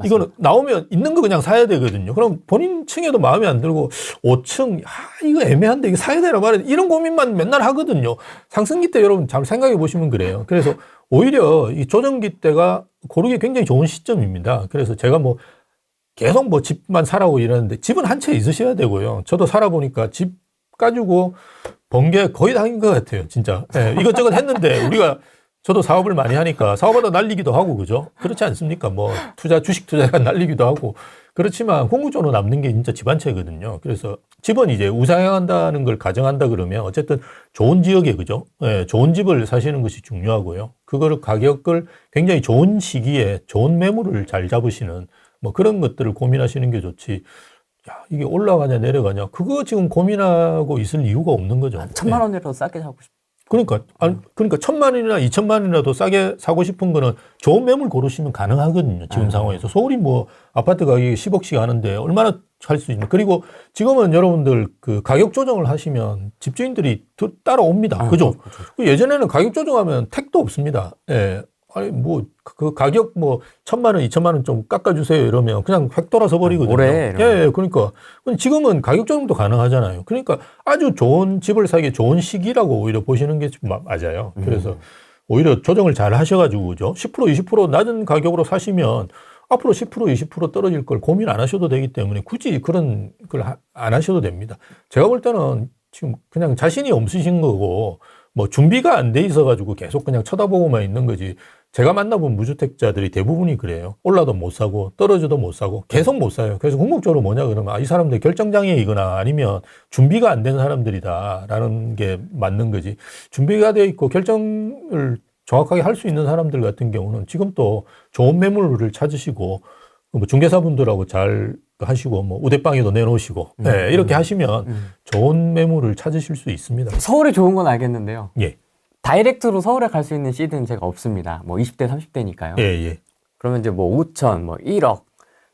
이거는 나오면 있는 거 그냥 사야 되거든요. 그럼 본인 층에도 마음에 안 들고 5층, 이거 애매한데 이거 사야 되나 말이야. 이런 고민만 맨날 하거든요. 상승기 때 여러분 잘 생각해 보시면 그래요. 그래서 오히려 이 조정기 때가 고르기 굉장히 좋은 시점입니다. 그래서 제가 뭐 계속 뭐 집만 사라고 이러는데 집은 한 채 있으셔야 되고요. 저도 살아보니까 집 가지고 번 게 거의 다인 것 같아요. 진짜. 네, 이것저것 했는데 우리가 저도 사업을 많이 하니까 사업하다 날리기도 하고 그죠? 그렇지 않습니까? 뭐 주식 투자가 날리기도 하고 그렇지만 궁극적으로 남는 게 진짜 집 한 채거든요. 그래서 집은 이제 우상향한다는 걸 가정한다 그러면 어쨌든 좋은 지역에 그죠? 예, 좋은 집을 사시는 것이 중요하고요. 그거를 가격을 굉장히 좋은 시기에 좋은 매물을 잘 잡으시는 뭐 그런 것들을 고민하시는 게 좋지. 야, 이게 올라가냐 내려가냐 그거 지금 고민하고 있을 이유가 없는 거죠. 1,000만 원이라도 싸게 사고 싶어. 그러니까 1,000만 원이나 2,000만 원이라도 싸게 사고 싶은 거는 좋은 매물 고르시면 가능하거든요. 지금 상황에서. 서울이 뭐 아파트 가격이 10억씩 하는데 얼마나 할 수 있나. 그리고 지금은 여러분들 그 가격 조정을 하시면 집주인들이 따라옵니다. 그죠? 예전에는 가격 조정하면 택도 없습니다. 예. 아니, 뭐, 그 가격 뭐, 1,000만 원, 2,000만 원 좀 깎아주세요. 이러면 그냥 획 돌아서 버리거든요. 오래. 예, 그러니까. 지금은 가격 조정도 가능하잖아요. 그러니까 아주 좋은 집을 사기 좋은 시기라고 오히려 보시는 게 맞아요. 그래서 오히려 조정을 잘 하셔가지고, 그죠? 10%, 20% 낮은 가격으로 사시면 앞으로 10%, 20% 떨어질 걸 고민 안 하셔도 되기 때문에 굳이 그런 걸 안 하셔도 됩니다. 제가 볼 때는 지금 그냥 자신이 없으신 거고, 뭐 준비가 안 돼 있어가지고 계속 그냥 쳐다보고만 있는 거지. 제가 만나본 무주택자들이 대부분이 그래요. 올라도 못 사고 떨어져도 못 사고 계속 못 사요. 그래서 궁극적으로 뭐냐 그러면 이 사람들 결정장애이거나 아니면 준비가 안 된 사람들이다라는 게 맞는 거지. 준비가 돼 있고 결정을 정확하게 할 수 있는 사람들 같은 경우는 지금 또 좋은 매물을 찾으시고 뭐 중개사분들하고 잘 하시고 뭐 우대방에도 내놓으시고 네, 이렇게 하시면 좋은 매물을 찾으실 수 있습니다. 서울이 좋은 건 알겠는데요. 예. 다이렉트로 서울에 갈 수 있는 시드는 제가 없습니다. 뭐 20대, 30대니까요. 예, 예. 그러면 이제 뭐 5천, 뭐 1억,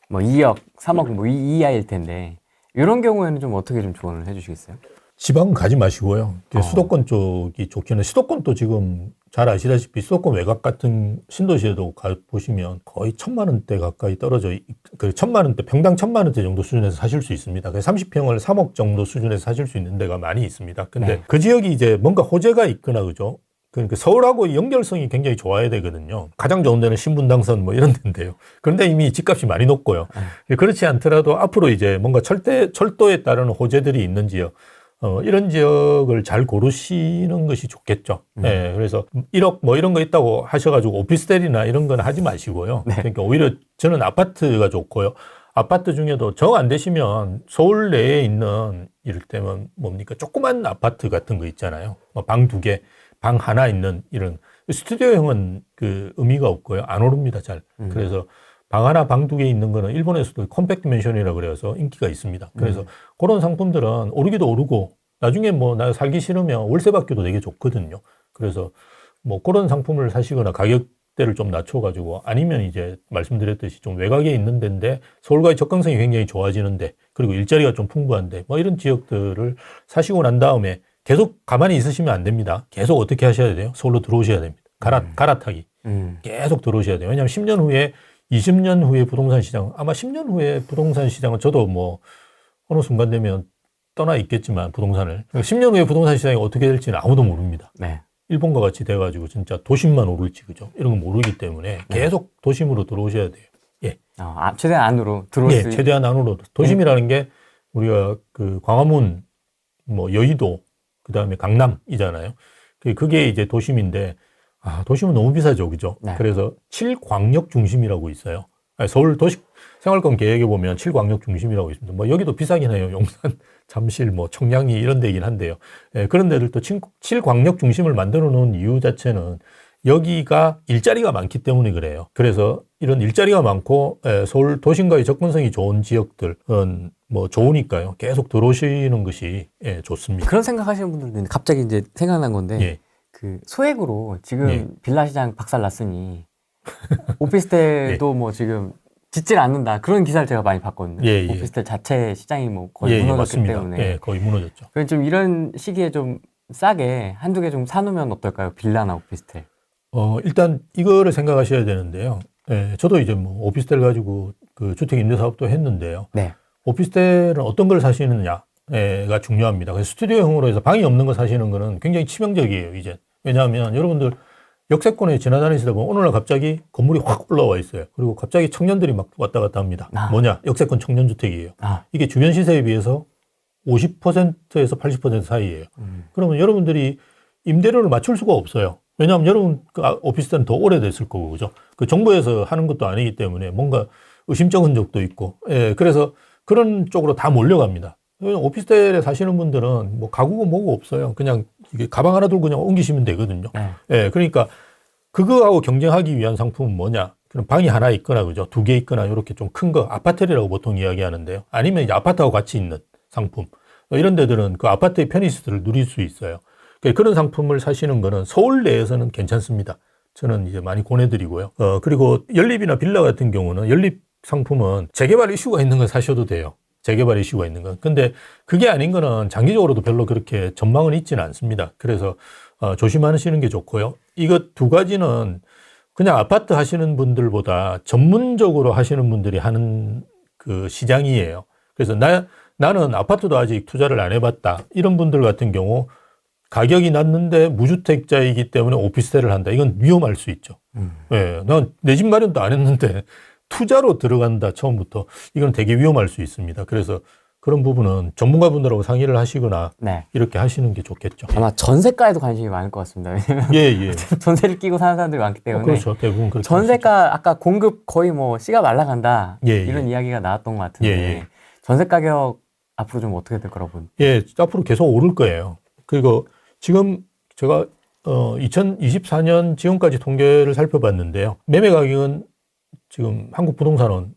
뭐 2억, 3억 뭐 이하일 텐데 이런 경우에는 좀 어떻게 좀 조언을 해주시겠어요? 지방은 가지 마시고요. 수도권 쪽이 좋기는 수도권도 지금 잘 아시다시피 수도권 외곽 같은 신도시에도 가 보시면 거의 1,000만 원대 가까이 떨어져 그 1,000만 원대 평당 1,000만 원대 정도 수준에서 사실 수 있습니다. 그래서 30평을 3억 정도 수준에서 사실 수 있는 데가 많이 있습니다. 근데 네. 그 지역이 이제 뭔가 호재가 있거나 그죠? 그러니까 서울하고 연결성이 굉장히 좋아야 되거든요. 가장 좋은 데는 신분당선 뭐 이런 데인데요. 그런데 이미 집값이 많이 높고요. 그렇지 않더라도 앞으로 이제 뭔가 철도에 따르는 호재들이 있는 지역, 이런 지역을 잘 고르시는 것이 좋겠죠. 네, 그래서 1억 뭐 이런 거 있다고 하셔가지고 오피스텔이나 이런 건 하지 마시고요. 네. 그러니까 오히려 저는 아파트가 좋고요. 아파트 중에도 정 안 되시면 서울 내에 있는 이를테면 뭡니까 조그만 아파트 같은 거 있잖아요. 방 2개, 방 하나 있는 이런 스튜디오형은 그 의미가 없고요. 안 오릅니다, 잘. 그래서 방 하나, 방 2개 있는 거는 일본에서도 컴팩트 맨션이라고 그래서 인기가 있습니다. 그래서 그런 상품들은 오르기도 오르고 나중에 뭐 나 살기 싫으면 월세 받기도 되게 좋거든요. 그래서 뭐 그런 상품을 사시거나 가격대를 좀 낮춰가지고 아니면 이제 말씀드렸듯이 좀 외곽에 있는 데인데 서울과의 접근성이 굉장히 좋아지는데 그리고 일자리가 좀 풍부한데 뭐 이런 지역들을 사시고 난 다음에 계속 가만히 있으시면 안 됩니다. 계속 어떻게 하셔야 돼요? 서울로 들어오셔야 됩니다. 갈아타기. 계속 들어오셔야 돼요. 왜냐하면 10년 후에 20년 후에 부동산 시장, 아마 10년 후에 부동산 시장은 저도 뭐 어느 순간 되면 떠나 있겠지만 부동산을. 10년 후에 부동산 시장이 어떻게 될지는 아무도 모릅니다. 네. 일본과 같이 돼가지고 진짜 도심만 오를지, 그죠? 이런 건 모르기 때문에 계속 도심으로 들어오셔야 돼요. 예. 최대한 안으로 들어올 예, 수 최대한 안으로. 도심이라는 게 우리가 그 광화문, 뭐 여의도, 그 다음에 강남이잖아요. 그게 이제 도심인데, 도심은 너무 비싸죠. 그죠? 네. 그래서 7광역 중심이라고 있어요. 서울 도시 생활권 계획에 보면 7광역 중심이라고 있습니다. 뭐 여기도 비싸긴 해요. 용산, 잠실, 뭐 청량리 이런 데이긴 한데요. 예, 그런 데들도 7광역 중심을 만들어 놓은 이유 자체는 여기가 일자리가 많기 때문에 그래요. 그래서 이런 일자리가 많고 서울 도심과의 접근성이 좋은 지역들은 뭐 좋으니까요. 계속 들어오시는 것이 좋습니다. 그런 생각하시는 분들은 갑자기 이제 생각난 건데 예. 그 소액으로 지금 예. 빌라 시장 박살났으니 오피스텔도 뭐 지금 짓질 않는다 그런 기사를 제가 많이 봤거든요. 예, 예. 오피스텔 자체 시장이 뭐 거의 무너졌기 맞습니다. 때문에 예, 거의 무너졌죠. 그럼 좀 이런 시기에 좀 싸게 한두 개 좀 사놓으면 어떨까요? 빌라나 오피스텔. 일단 이거를 생각하셔야 되는데요. 예, 저도 이제 뭐 오피스텔 가지고 그 주택 임대 사업도 했는데요. 네. 오피스텔은 어떤 걸 사시느냐가 중요합니다. 그래서 스튜디오형으로 해서 방이 없는 거 사시는 거는 굉장히 치명적이에요, 이제. 왜냐하면 여러분들 역세권에 지나다니시다 보면 어느 날 갑자기 건물이 확 올라와 있어요. 그리고 갑자기 청년들이 막 왔다 갔다 합니다. 뭐냐? 역세권 청년주택이에요. 이게 주변 시세에 비해서 50%에서 80% 사이예요. 그러면 여러분들이 임대료를 맞출 수가 없어요. 왜냐하면 여러분 그 오피스텔은 더 오래됐을 거고, 그죠? 그 정부에서 하는 것도 아니기 때문에 뭔가 의심적 흔적도 있고, 예, 그래서 그런 쪽으로 다 몰려갑니다. 오피스텔에 사시는 분들은 뭐 가구고 뭐고 없어요. 그냥 이게 가방 하나 들고 그냥 옮기시면 되거든요. 네. 예, 그러니까 그거하고 경쟁하기 위한 상품은 뭐냐? 그럼 방이 하나 있거나, 그죠? 2개 있거나, 이렇게 좀 큰 거, 아파트라고 보통 이야기하는데요. 아니면 이제 아파트하고 같이 있는 상품. 이런 데들은 그 아파트의 편의시설을 누릴 수 있어요. 그런 상품을 사시는 거는 서울 내에서는 괜찮습니다. 저는 이제 많이 권해드리고요. 그리고 연립이나 빌라 같은 경우는 연립 상품은 재개발 이슈가 있는 거 사셔도 돼요. 재개발 이슈가 있는 건. 근데 그게 아닌 거는 장기적으로도 별로 그렇게 전망은 있지는 않습니다. 그래서 조심하시는 게 좋고요. 이것 두 가지는 그냥 아파트 하시는 분들보다 전문적으로 하시는 분들이 하는 그 시장이에요. 그래서 나는 아파트도 아직 투자를 안 해봤다. 이런 분들 같은 경우 가격이 낮는데 무주택자이기 때문에 오피스텔을 한다. 이건 위험할 수 있죠. 예, 난 내 집 마련도 안 했는데 투자로 들어간다, 처음부터. 이건 되게 위험할 수 있습니다. 그래서 그런 부분은 전문가분들하고 상의를 하시거나 네. 이렇게 하시는 게 좋겠죠. 아마 전세가에도 관심이 많을 것 같습니다. 왜냐면 예. 전세를 끼고 사는 사람들이 많기 때문에. 그렇죠. 대부분 그렇게. 전세가 아까 공급 거의 뭐 씨가 말라간다. 예. 이런 이야기가 나왔던 것 같은데. 예. 전세 가격 앞으로 좀 어떻게 될 거라고 보는? 예, 앞으로 계속 오를 거예요. 그리고 지금 제가 2024년 지금까지 통계를 살펴봤는데요. 매매 가격은 지금 한국부동산원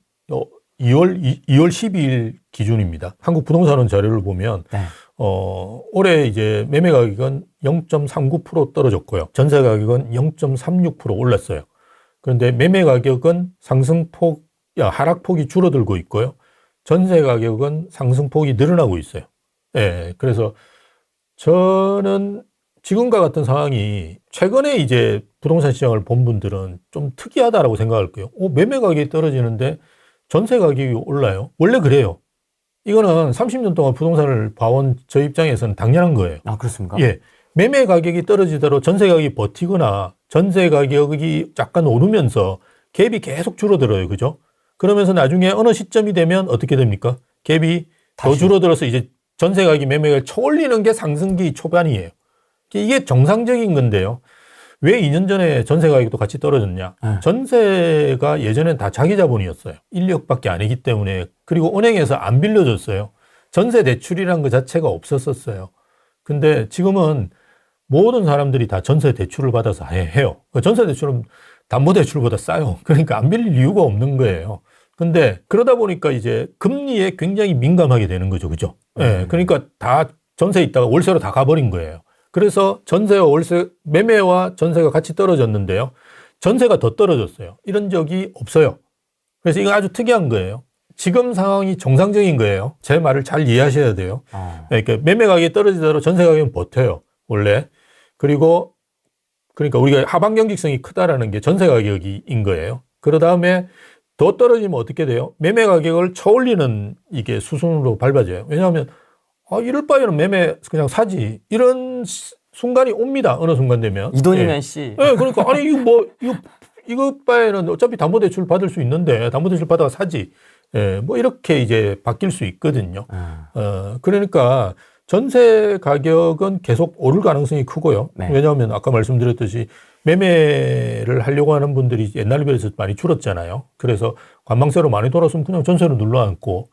2월 12일 기준입니다. 한국부동산원 자료를 보면 네. 올해 이제 매매 가격은 0.39% 떨어졌고요. 전세 가격은 0.36% 올랐어요. 그런데 매매 가격은 하락폭이 줄어들고 있고요. 전세 가격은 상승폭이 늘어나고 있어요. 예, 그래서 저는 지금과 같은 상황이 최근에 이제 부동산 시장을 본 분들은 좀 특이하다라고 생각할 거예요. 매매 가격이 떨어지는데 전세 가격이 올라요. 원래 그래요. 이거는 30년 동안 부동산을 봐온 저 입장에서는 당연한 거예요. 아, 그렇습니까? 예. 매매 가격이 떨어지더라도 전세 가격이 버티거나 전세 가격이 약간 오르면서 갭이 계속 줄어들어요. 그죠? 그러면서 나중에 어느 시점이 되면 어떻게 됩니까? 갭이 더 다시. 줄어들어서 이제 전세 가격이 매매 가격을 쳐올리는 게 상승기 초반이에요. 이게 정상적인 건데요. 왜 2년 전에 전세 가격도 같이 떨어졌냐? 네. 전세가 예전엔 다 자기 자본이었어요. 1, 2억밖에 아니기 때문에. 그리고 은행에서 안 빌려줬어요. 전세 대출이란 것 자체가 없었었어요. 근데 지금은 모든 사람들이 다 전세 대출을 받아서 해요. 전세 대출은 담보대출보다 싸요. 그러니까 안 빌릴 이유가 없는 거예요. 근데 그러다 보니까 이제 금리에 굉장히 민감하게 되는 거죠. 그죠? 예. 그러니까 다 전세에 있다가 월세로 다 가버린 거예요. 그래서 전세와 월세, 매매와 전세가 같이 떨어졌는데요. 전세가 더 떨어졌어요. 이런 적이 없어요. 그래서 이거 아주 특이한 거예요. 지금 상황이 정상적인 거예요. 제 말을 잘 이해하셔야 돼요. 그러니까 매매 가격이 떨어지더라도 전세 가격은 버텨요. 원래. 그리고 그러니까 우리가 하방 경직성이 크다라는 게 전세 가격인 거예요. 그러 다음에 더 떨어지면 어떻게 돼요? 매매 가격을 쳐올리는 이게 수순으로 밟아져요. 왜냐하면 이럴 바에는 매매 그냥 사지. 이런 순간이 옵니다. 어느 순간 되면. 이 돈이면 예. 씨. 예, 그러니까 아니 이거 바에는 어차피 담보대출 받을 수 있는데 담보대출 받아가 사지. 예, 뭐 이렇게 이제 바뀔 수 있거든요. 그러니까 전세 가격은 계속 오를 가능성이 크고요. 네. 왜냐하면 아까 말씀드렸듯이 매매를 하려고 하는 분들이 옛날에 비해서 많이 줄었잖아요. 그래서 관망세로 많이 돌았으면 그냥 전세로 눌러앉고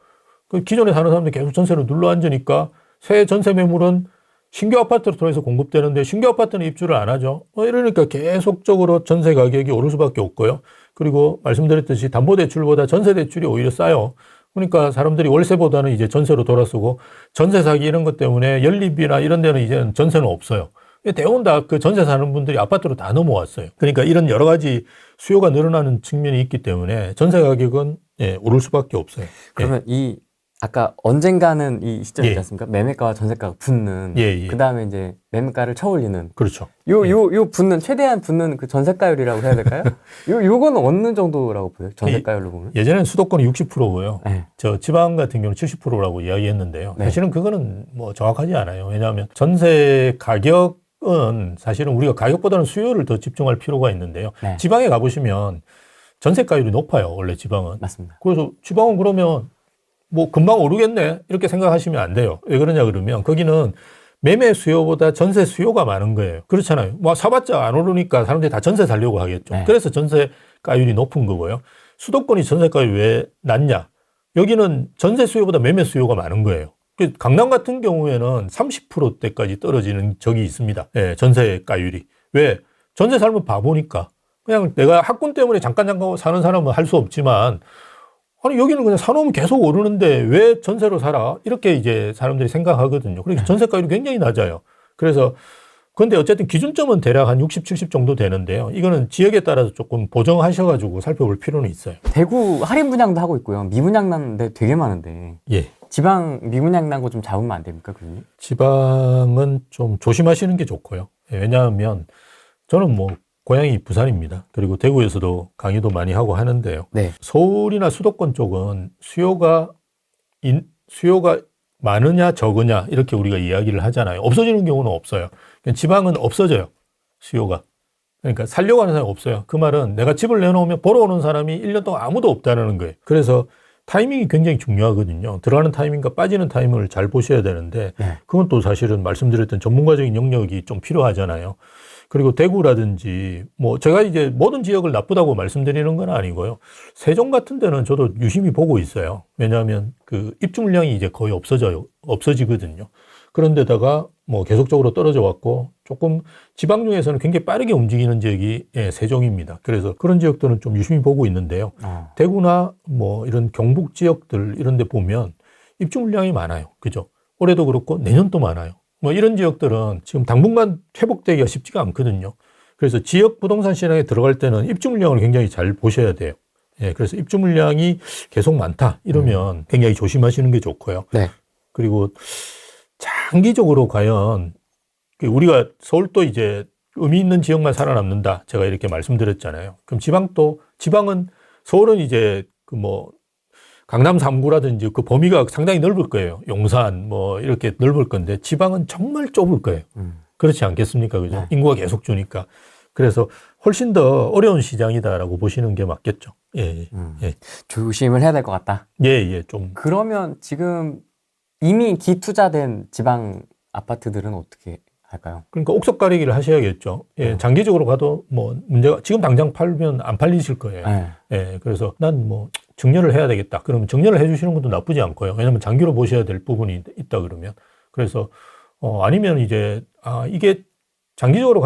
그 기존에 사는 사람들이 계속 전세로 눌러앉으니까 새 전세 매물은 신규 아파트를 통해서 공급되는데 신규 아파트는 입주를 안 하죠. 이러니까 계속적으로 전세 가격이 오를 수밖에 없고요. 그리고 말씀드렸듯이 담보대출보다 전세대출이 오히려 싸요. 그러니까 사람들이 월세보다는 이제 전세로 돌아서고 전세 사기 이런 것 때문에 연립이나 이런 데는 이제는 전세는 없어요. 대부분 다 그 전세 사는 분들이 아파트로 다 넘어왔어요. 그러니까 이런 여러 가지 수요가 늘어나는 측면이 있기 때문에 전세 가격은 오를 수밖에 없어요. 그러면 이 아까 언젠가는 이 시점이 있지 않습니까? 매매가와 전세가가 붙는. 그 다음에 이제 매매가를 쳐올리는. 그렇죠. 요 붙는, 최대한 붙는 그 전세가율이라고 해야 될까요? 요거는 어느 정도라고 보여요? 전세가율로 보면? 예전에는 수도권이 60%고요. 네. 저 지방 같은 경우는 70%라고 이야기했는데요. 네. 사실은 그거는 뭐 정확하지 않아요. 왜냐하면 전세 가격은 사실은 우리가 가격보다는 수요를 더 집중할 필요가 있는데요. 네. 지방에 가보시면 전세가율이 높아요. 원래 지방은. 맞습니다. 그래서 지방은 그러면 뭐 금방 오르겠네 이렇게 생각하시면 안 돼요. 왜 그러냐 그러면 거기는 매매 수요보다 전세 수요가 많은 거예요. 그렇잖아요. 뭐 사봤자 안 오르니까 사람들이 다 전세 살려고 하겠죠. 네. 그래서 전세가율이 높은 거고요. 수도권이 전세가율이 왜 낮냐? 여기는 전세 수요보다 매매 수요가 많은 거예요. 강남 같은 경우에는 30%대까지 떨어지는 적이 있습니다. 전세가율이. 왜? 전세 살면 바보니까. 그냥 내가 학군 때문에 잠깐 사는 사람은 할 수 없지만 아니 여기는 그냥 사놓으면 계속 오르는데 왜 전세로 살아? 이렇게 이제 사람들이 생각하거든요. 그러니까 전세가율이 굉장히 낮아요. 그래서 그런데 어쨌든 기준점은 대략 한 60, 70 정도 되는데요. 이거는 지역에 따라서 조금 보정하셔가지고 살펴볼 필요는 있어요. 대구 할인 분양도 하고 있고요. 미분양 난 데 되게 많은데. 예. 지방 미분양 난 거 좀 잡으면 안 됩니까, 그러면? 지방은 좀 조심하시는 게 좋고요. 왜냐하면 저는 뭐 고향이 부산입니다. 그리고 대구에서도 강의도 많이 하고 하는데요. 네. 서울이나 수도권 쪽은 수요가 많으냐 적으냐 이렇게 우리가 이야기를 하잖아요. 없어지는 경우는 없어요. 지방은 없어져요. 수요가. 그러니까 살려고 하는 사람이 없어요. 그 말은 내가 집을 내놓으면 보러 오는 사람이 1년 동안 아무도 없다는 거예요. 그래서 타이밍이 굉장히 중요하거든요. 들어가는 타이밍과 빠지는 타이밍을 잘 보셔야 되는데 그건 또 사실은 말씀드렸던 전문가적인 영역이 좀 필요하잖아요. 그리고 대구라든지 뭐 제가 이제 모든 지역을 나쁘다고 말씀드리는 건 아니고요. 세종 같은 데는 저도 유심히 보고 있어요. 왜냐하면 그 입주 물량이 이제 거의 없어지거든요. 그런데다가 뭐 계속적으로 떨어져 왔고 조금 지방 중에서는 굉장히 빠르게 움직이는 지역이 세종입니다. 그래서 그런 지역들은 좀 유심히 보고 있는데요. 대구나 뭐 이런 경북 지역들 이런 데 보면 입주 물량이 많아요. 그죠? 올해도 그렇고 내년도 많아요. 뭐 이런 지역들은 지금 당분간 회복되기가 쉽지가 않거든요. 그래서 지역 부동산 시장에 들어갈 때는 입주 물량을 굉장히 잘 보셔야 돼요. 예, 그래서 입주 물량이 계속 많다 이러면 굉장히 조심하시는 게 좋고요. 네. 그리고 장기적으로 과연 우리가 서울도 이제 의미 있는 지역만 살아남는다. 제가 이렇게 말씀드렸잖아요. 그럼 지방은 서울은 이제 그 뭐 강남 3구라든지 그 범위가 상당히 넓을 거예요. 용산 뭐 이렇게 넓을 건데 지방은 정말 좁을 거예요. 그렇지 않겠습니까? 그죠? 네. 인구가 계속 주니까. 그래서 훨씬 더 어려운 시장이다라고 보시는 게 맞겠죠. 예, 예. 조심을 해야 될 것 같다. 예, 예, 좀. 그러면 지금 이미 기투자된 지방 아파트들은 어떻게 할까요? 그러니까 옥석 가리기를 하셔야겠죠. 예, 장기적으로 가도 뭐 문제가 지금 당장 팔면 안 팔리실 거예요. 네. 예, 그래서 난 뭐 정렬을 해야 되겠다. 그러면 정렬을 해주시는 것도 나쁘지 않고요. 왜냐하면 장기로 보셔야 될 부분이 있다 그러면. 그래서 아니면 이제 이게 장기적으로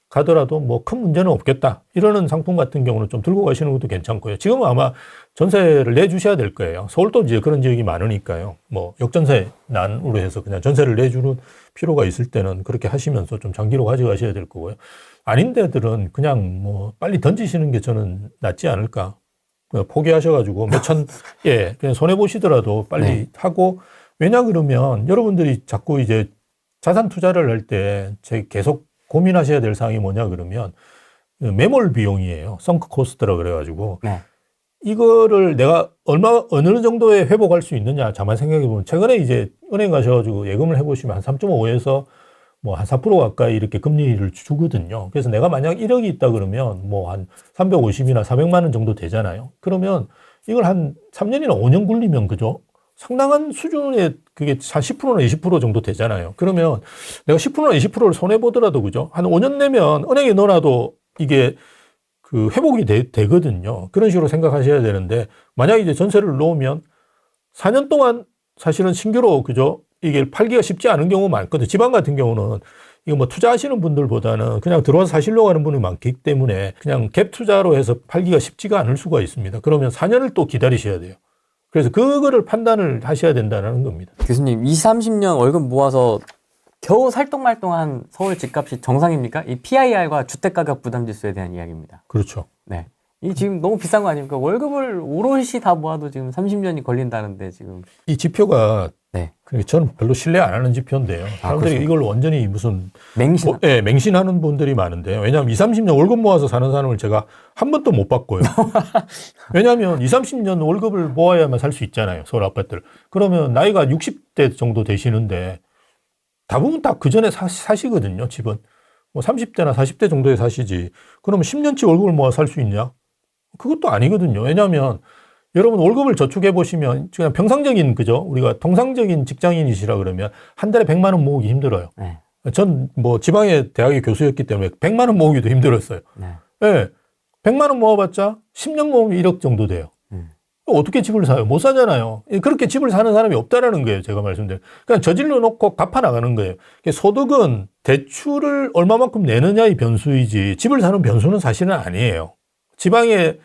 가더라도 뭐 큰 문제는 없겠다. 이러는 상품 같은 경우는 좀 들고 가시는 것도 괜찮고요. 지금은 아마 전세를 내주셔야 될 거예요. 서울도 이제 그런 지역이 많으니까요. 뭐 역전세 난으로 해서 그냥 전세를 내주는 필요가 있을 때는 그렇게 하시면서 좀 장기로 가져가셔야 될 거고요. 아닌 데들은 그냥 뭐 빨리 던지시는 게 저는 낫지 않을까. 그냥 포기하셔가지고 예, 그냥 손해보시더라도 빨리 네. 하고, 왜냐 그러면 여러분들이 자꾸 이제 자산 투자를 할 때 계속 고민하셔야 될 사항이 뭐냐 그러면 매몰 비용이에요. 썬크 코스트라 그래가지고 네. 이거를 내가 어느 정도에 회복할 수 있느냐 자만 생각해 보면, 최근에 이제 은행 가셔가지고 예금을 해보시면 한 3.5에서 뭐 한 4% 가까이 이렇게 금리를 주거든요. 그래서 내가 만약 1억이 있다 그러면 뭐 한 350이나 400만 원 정도 되잖아요. 그러면 이걸 한 3년이나 5년 굴리면 그죠? 상당한 수준의 그게 한 10%나 20% 정도 되잖아요. 그러면 내가 10%나 20%를 손해보더라도 그죠? 한 5년 내면 은행에 넣어놔도 이게 그 회복이 되거든요. 그런 식으로 생각하셔야 되는데, 만약 이제 전세를 놓으면 4년 동안 사실은 신규로 그죠? 이게 팔기가 쉽지 않은 경우가 많거든요. 지방 같은 경우는 이거 뭐 투자하시는 분들보다는 그냥 들어와서 사시려고 하는 분이 많기 때문에 그냥 갭 투자로 해서 팔기가 쉽지가 않을 수가 있습니다. 그러면 4년을 또 기다리셔야 돼요. 그래서 그거를 판단을 하셔야 된다는 겁니다. 교수님, 20, 30년 월급 모아서 겨우 살똥말똥한 서울 집값이 정상입니까? 이 PIR과 주택가격 부담지수에 대한 이야기입니다. 그렇죠. 네. 이 지금 너무 비싼 거 아닙니까? 월급을 오롯이 다 모아도 지금 30년이 걸린다는데 지금. 이 지표가 네. 저는 별로 신뢰 안 하는 지표인데요. 사람들이 그렇죠. 이걸 완전히 무슨 맹신. 예, 맹신하는 분들이 많은데요. 왜냐하면 20, 30년 월급 모아서 사는 사람을 제가 한 번도 못 봤고요. 왜냐하면 20, 30년 월급을 모아야만 살 수 있잖아요. 서울 아파트를. 그러면 나이가 60대 정도 되시는데 대부분 다 그 전에 사시거든요. 집은. 뭐 30대나 40대 정도에 사시지. 그러면 10년치 월급을 모아 살 수 있냐? 그것도 아니거든요. 왜냐하면 여러분 월급을 저축해 보시면 그냥 평상적인 그죠? 우리가 통상적인 직장인이시라 그러면 한 달에 100만 원 모으기 힘들어요. 네. 전 뭐 지방의 대학의 교수였기 때문에 100만 원 모으기도 힘들었어요. 네. 예. 100만 원 모아봤자 10년 모으면 1억 정도 돼요. 어떻게 집을 사요? 못 사잖아요. 그렇게 집을 사는 사람이 없다라는 거예요. 제가 말씀드린. 그냥 저질러 놓고 갚아 나가는 거예요. 소득은 대출을 얼마만큼 내느냐의 변수이지 집을 사는 변수는 사실은 아니에요. 지방에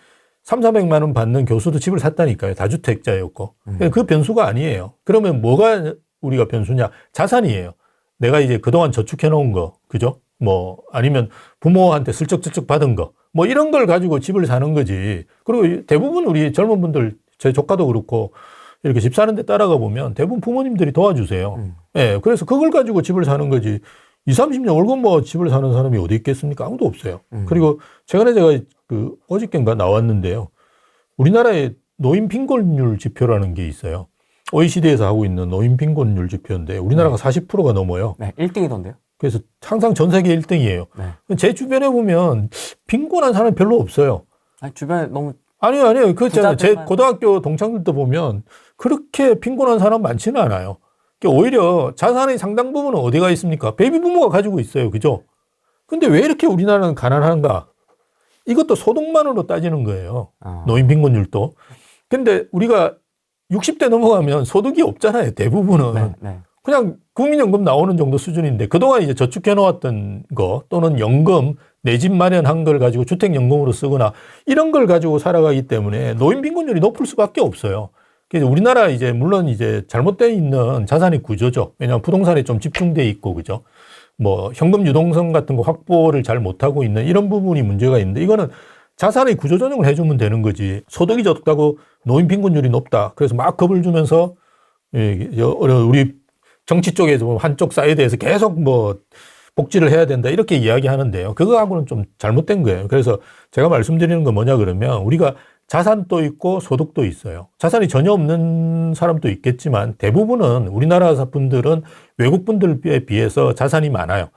300~400만 원 받는 교수도 집을 샀다니까요. 다주택자였고. 그 변수가 아니에요. 그러면 뭐가 우리가 변수냐? 자산이에요. 내가 이제 그동안 저축해 놓은 거, 그죠? 뭐 아니면 부모한테 슬쩍슬쩍 받은 거, 뭐 이런 걸 가지고 집을 사는 거지. 그리고 대부분 우리 젊은 분들, 제 조카도 그렇고 이렇게 집 사는 데 따라가 보면 대부분 부모님들이 도와주세요. 예, 그래서 그걸 가지고 집을 사는 거지. 20, 30년 월급 뭐 집을 사는 사람이 어디 있겠습니까? 아무도 없어요. 그리고 최근에 제가 어저께인가 나왔는데요. 우리나라의 노인 빈곤율 지표라는 게 있어요. OECD에서 하고 있는 노인 빈곤율 지표인데 우리나라가 40%가 넘어요. 네, 1등이던데요? 그래서 항상 전 세계 1등이에요. 네. 제 주변에 보면 빈곤한 사람이 별로 없어요. 아니, 주변에 너무. 아니요. 그 있잖아요. 제 부자들만- 고등학교 동창들도 보면 그렇게 빈곤한 사람 많지는 않아요. 오히려 자산의 상당 부분은 어디가 있습니까? 베이비 부모가 가지고 있어요. 그죠? 근데 왜 이렇게 우리나라는 가난한가? 이것도 소득만으로 따지는 거예요. 노인 빈곤율도. 근데 우리가 60대 넘어가면 소득이 없잖아요. 대부분은. 네, 네. 그냥 국민연금 나오는 정도 수준인데 그동안 이제 저축해 놓았던 거 또는 연금, 내 집 마련한 걸 가지고 주택연금으로 쓰거나 이런 걸 가지고 살아가기 때문에 노인 빈곤율이 높을 수밖에 없어요. 그래서 우리나라 이제 물론 이제 잘못되어 있는 자산의 구조죠. 왜냐하면 부동산에 좀 집중돼 있고 그죠. 뭐 현금 유동성 같은 거 확보를 잘 못하고 있는 이런 부분이 문제가 있는데 이거는 자산의 구조조정을 해주면 되는 거지. 소득이 적다고 노인 빈곤율이 높다. 그래서 막 겁을 주면서 우리 정치 쪽에서 한쪽 사이드에서 계속 뭐 복지를 해야 된다 이렇게 이야기하는데요. 그거하고는 좀 잘못된 거예요. 그래서 제가 말씀드리는 건 뭐냐 그러면 우리가 자산도 있고 소득도 있어요. 자산이 전혀 없는 사람도 있겠지만 대부분은 우리나라 분들은 외국 분들에 비해서 자산이 많아요.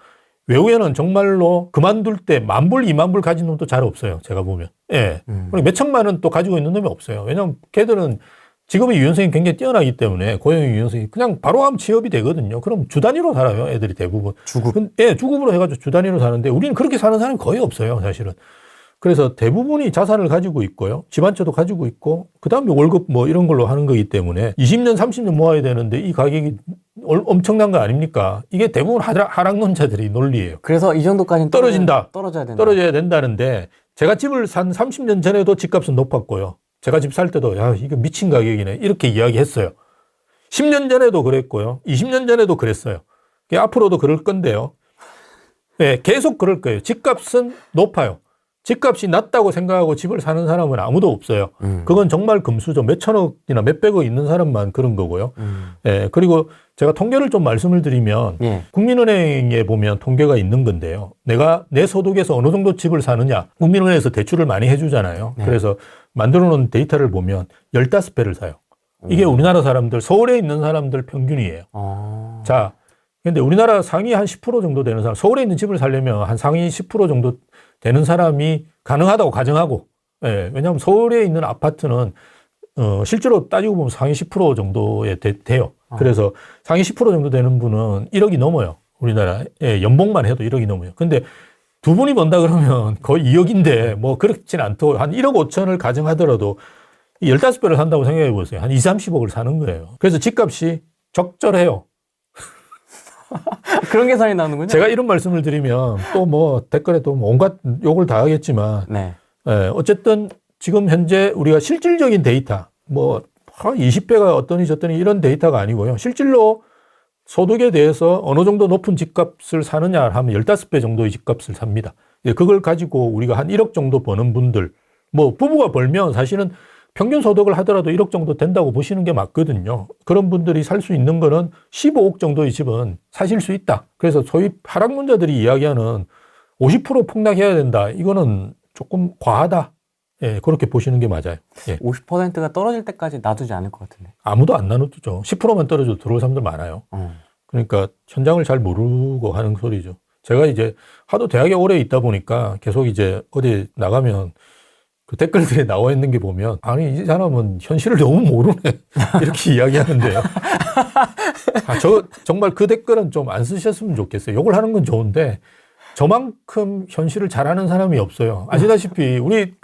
외국에는 정말로 그만둘 때 10,000불, 20,000불 가진 놈도 잘 없어요. 제가 보면. 예. 그리고 몇 천만 원 또 가지고 있는 놈이 없어요. 왜냐면 걔들은 직업의 유연성이 굉장히 뛰어나기 때문에 고용의 유연성이 그냥 바로 하면 취업이 되거든요. 그럼 주 단위로 살아요. 애들이 대부분. 주급. 예, 주급으로 해가지고 주 단위로 사는데 우리는 그렇게 사는 사람이 거의 없어요. 사실은. 그래서 대부분이 자산을 가지고 있고요. 집 한 채도 가지고 있고 그다음에 월급 뭐 이런 걸로 하는 거기 때문에 20년, 30년 모아야 되는데 이 가격이 엄청난 거 아닙니까? 이게 대부분 하락론자들의 논리예요. 그래서 이 정도까지는 떨어진다. 떨어져야 된다. 떨어져야 된다는데 제가 집을 산 30년 전에도 집값은 높았고요. 제가 집 살 때도 야 이거 미친 가격이네 이렇게 이야기했어요. 10년 전에도 그랬고요. 20년 전에도 그랬어요. 앞으로도 그럴 건데요. 네, 계속 그럴 거예요. 집값은 높아요. 집값이 낮다고 생각하고 집을 사는 사람은 아무도 없어요. 그건 정말 금수저 몇 천억이나 몇백억 있는 사람만 그런 거고요. 예, 그리고 제가 통계를 좀 말씀을 드리면 예. 국민은행에 보면 통계가 있는 건데요. 내가 내 소득에서 어느 정도 집을 사느냐. 국민은행에서 대출을 많이 해주잖아요. 네. 그래서 만들어 놓은 데이터를 보면 15배를 사요. 이게 우리나라 사람들, 서울에 있는 사람들 평균이에요. 자, 근데 우리나라 상위 한 10% 정도 되는 사람, 서울에 있는 집을 살려면 한 상위 10% 정도 되는 사람이 가능하다고 가정하고, 예, 왜냐하면 서울에 있는 아파트는 실제로 따지고 보면 상위 10% 정도에 돼요. 그래서 상위 10% 정도 되는 분은 1억이 넘어요. 우리나라 연봉만 해도 1억이 넘어요. 근데 두 분이 번다 그러면 거의 2억인데 뭐 그렇진 않고 한 1억 5천을 가정하더라도 15배를 산다고 생각해 보세요. 한 20, 30억을 사는 거예요. 그래서 집값이 적절해요. 그런 계산이 나오는군요. 제가 이런 말씀을 드리면 또 뭐 댓글에 또 온갖 욕을 다 하겠지만 네. 어쨌든 지금 현재 우리가 실질적인 데이터 뭐 20배가 어떠니 저떠니 이런 데이터가 아니고요. 실질로 소득에 대해서 어느 정도 높은 집값을 사느냐 하면 15배 정도의 집값을 삽니다. 그걸 가지고 우리가 한 1억 정도 버는 분들 뭐 부부가 벌면 사실은 평균 소득을 하더라도 1억 정도 된다고 보시는 게 맞거든요. 그런 분들이 살 수 있는 거는 15억 정도의 집은 사실 수 있다. 그래서 소위 하락론자들이 이야기하는 50% 폭락해야 된다. 이거는 조금 과하다. 예, 그렇게 보시는 게 맞아요. 예. 50%가 떨어질 때까지 놔두지 않을 것 같은데. 아무도 안 나눠두죠. 10%만 떨어져도 들어올 사람들 많아요. 그러니까 현장을 잘 모르고 하는 소리죠. 제가 이제 하도 대학에 오래 있다 보니까 계속 이제 어디 나가면 그 댓글들에 나와 있는 게 보면 아니 이 사람은 현실을 너무 모르네 이렇게 이야기하는데요. 저 정말 그 댓글은 좀 안 쓰셨으면 좋겠어요. 욕을 하는 건 좋은데 저만큼 현실을 잘 아는 사람이 없어요. 아시다시피 우리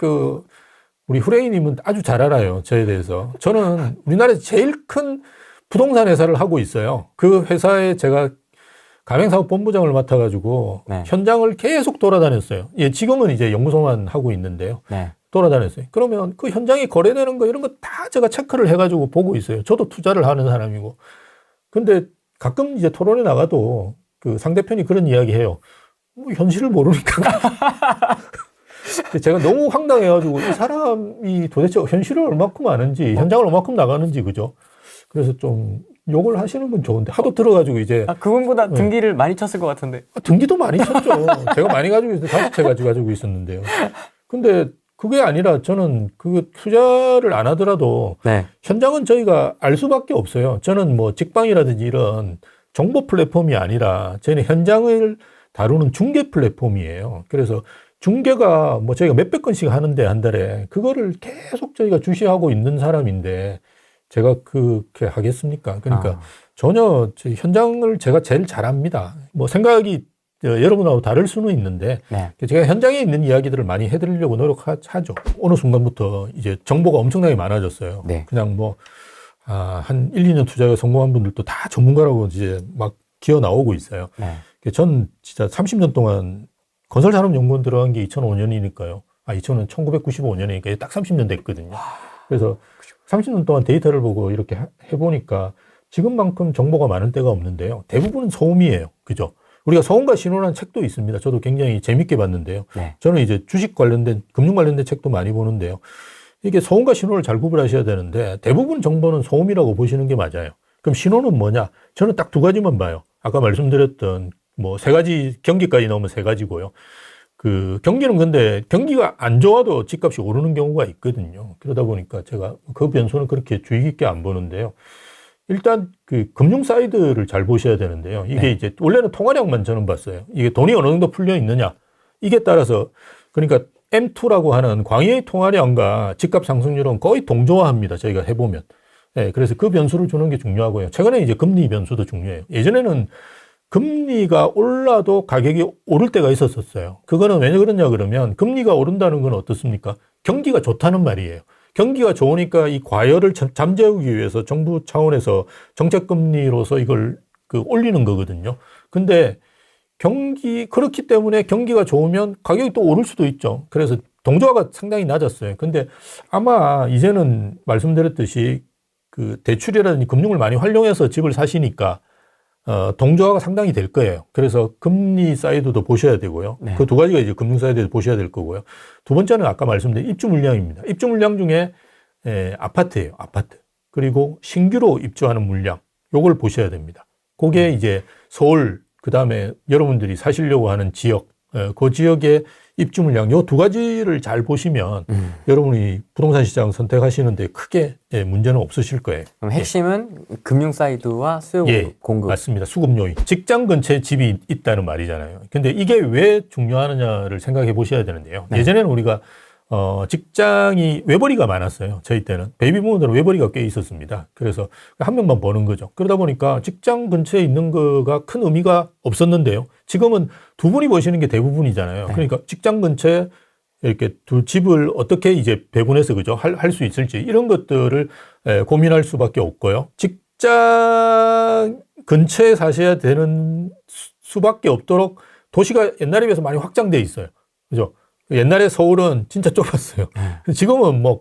후레이님은 아주 잘 알아요. 저에 대해서. 저는 우리나라에서 제일 큰 부동산 회사를 하고 있어요. 그 회사에 제가 가맹사업본부장을 맡아가지고 네. 현장을 계속 돌아다녔어요. 예, 지금은 이제 연구소만 하고 있는데요. 네. 돌아다녔어요. 그러면 그 현장에 거래되는 거 이런 거 다 제가 체크를 해가지고 보고 있어요. 저도 투자를 하는 사람이고. 근데 가끔 이제 토론에 나가도 그 상대편이 그런 이야기 해요. 뭐 현실을 모르니까. 제가 너무 황당해가지고 이 사람이 도대체 현실을 얼마큼 아는지, 현장을 얼마큼 나가는지, 그죠? 그래서 좀 욕을 하시는 건 좋은데 하도 들어가지고 이제. 그분보다 등기를 많이 쳤을 것 같은데. 등기도 많이 쳤죠. 제가 많이 가지고 있어요. 5채 가지고 있었는데요. 근데 그게 아니라 저는 그 투자를 안 하더라도 네. 현장은 저희가 알 수밖에 없어요. 저는 뭐 직방이라든지 이런 정보 플랫폼이 아니라 저희는 현장을 다루는 중개 플랫폼이에요. 그래서 중개가 뭐 저희가 몇백 건씩 하는데 한 달에 그거를 계속 저희가 주시하고 있는 사람인데 제가 그렇게 하겠습니까? 그러니까 전혀 현장을 제가 제일 잘합니다. 뭐 생각이 여러분하고 다를 수는 있는데 네. 제가 현장에 있는 이야기들을 많이 해드리려고 노력하죠. 어느 순간부터 이제 정보가 엄청나게 많아졌어요. 네. 그냥 뭐 한 1, 2년 투자에 성공한 분들도 다 전문가라고 이제 막 기어 나오고 있어요. 네. 전 진짜 30년 동안 건설산업연구원 들어간 게 2005년이니까요. 1995년이니까 딱 30년 됐거든요. 그래서 30년 동안 데이터를 보고 이렇게 해보니까 지금만큼 정보가 많을 때가 없는데요. 대부분은 소음이에요. 그죠? 우리가 소음과 신호라는 책도 있습니다. 저도 굉장히 재밌게 봤는데요. 네. 저는 이제 주식 관련된, 금융 관련된 책도 많이 보는데요. 이게 소음과 신호를 잘 구분하셔야 되는데 대부분 정보는 소음이라고 보시는 게 맞아요. 그럼 신호는 뭐냐? 저는 딱 두 가지만 봐요. 아까 말씀드렸던 뭐 세 가지, 경기까지 나오면 세 가지고요. 그 경기는 근데 경기가 안 좋아도 집값이 오르는 경우가 있거든요. 그러다 보니까 제가 그 변수는 그렇게 주의 깊게 안 보는데요. 일단 그 금융 사이드를 잘 보셔야 되는데요. 이게 네. 이제 원래는 통화량만 저는 봤어요. 이게 돈이 어느 정도 풀려 있느냐. 이게 따라서 그러니까 M2라고 하는 광의의 통화량과 집값 상승률은 거의 동조화합니다. 저희가 해보면. 네, 그래서 그 변수를 주는 게 중요하고요. 최근에 이제 금리 변수도 중요해요. 예전에는 금리가 올라도 가격이 오를 때가 있었어요. 그거는 왜 그러냐 그러면 금리가 오른다는 건 어떻습니까? 경기가 좋다는 말이에요. 경기가 좋으니까 이 과열을 잠재우기 위해서 정부 차원에서 정책금리로서 이걸 올리는 거거든요. 근데 그렇기 때문에 경기가 좋으면 가격이 또 오를 수도 있죠. 그래서 동조화가 상당히 낮았어요. 근데 아마 이제는 말씀드렸듯이 그 대출이라든지 금융을 많이 활용해서 집을 사시니까 동조화가 상당히 될 거예요. 그래서 금리 사이드도 보셔야 되고요. 네. 그 두 가지가 이제 금융 사이드도 보셔야 될 거고요. 두 번째는 아까 말씀드린 입주 물량입니다. 입주 물량 중에 아파트예요. 아파트. 그리고 신규로 입주하는 물량. 요걸 보셔야 됩니다. 그게 이제 서울, 그 다음에 여러분들이 사시려고 하는 지역, 그 지역의 입주 물량, 요 두 가지를 잘 보시면 여러분이 부동산 시장 선택하시는데 크게 문제는 없으실 거예요. 그럼 핵심은 금융 사이드와 수요 공급. 맞습니다. 수급 요인. 직장 근처에 집이 있다는 말이잖아요. 근데 이게 왜 중요하느냐를 생각해 보셔야 되는데요. 네. 예전에는 우리가 직장이 외벌이가 많았어요. 저희 때는. 베이비부모들은 외벌이가 꽤 있었습니다. 그래서 한 명만 버는 거죠. 그러다 보니까 직장 근처에 있는 거가 큰 의미가 없었는데요. 지금은 두 분이 버시는 게 대부분이잖아요. 네. 그러니까 직장 근처에 이렇게 두 집을 어떻게 이제 배분해서 그죠? 할 수 있을지 이런 것들을 고민할 수밖에 없고요. 직장 근처에 사셔야 되는 수밖에 없도록 도시가 옛날에 비해서 많이 확장돼 있어요. 그죠? 옛날에 서울은 진짜 좁았어요. 지금은 뭐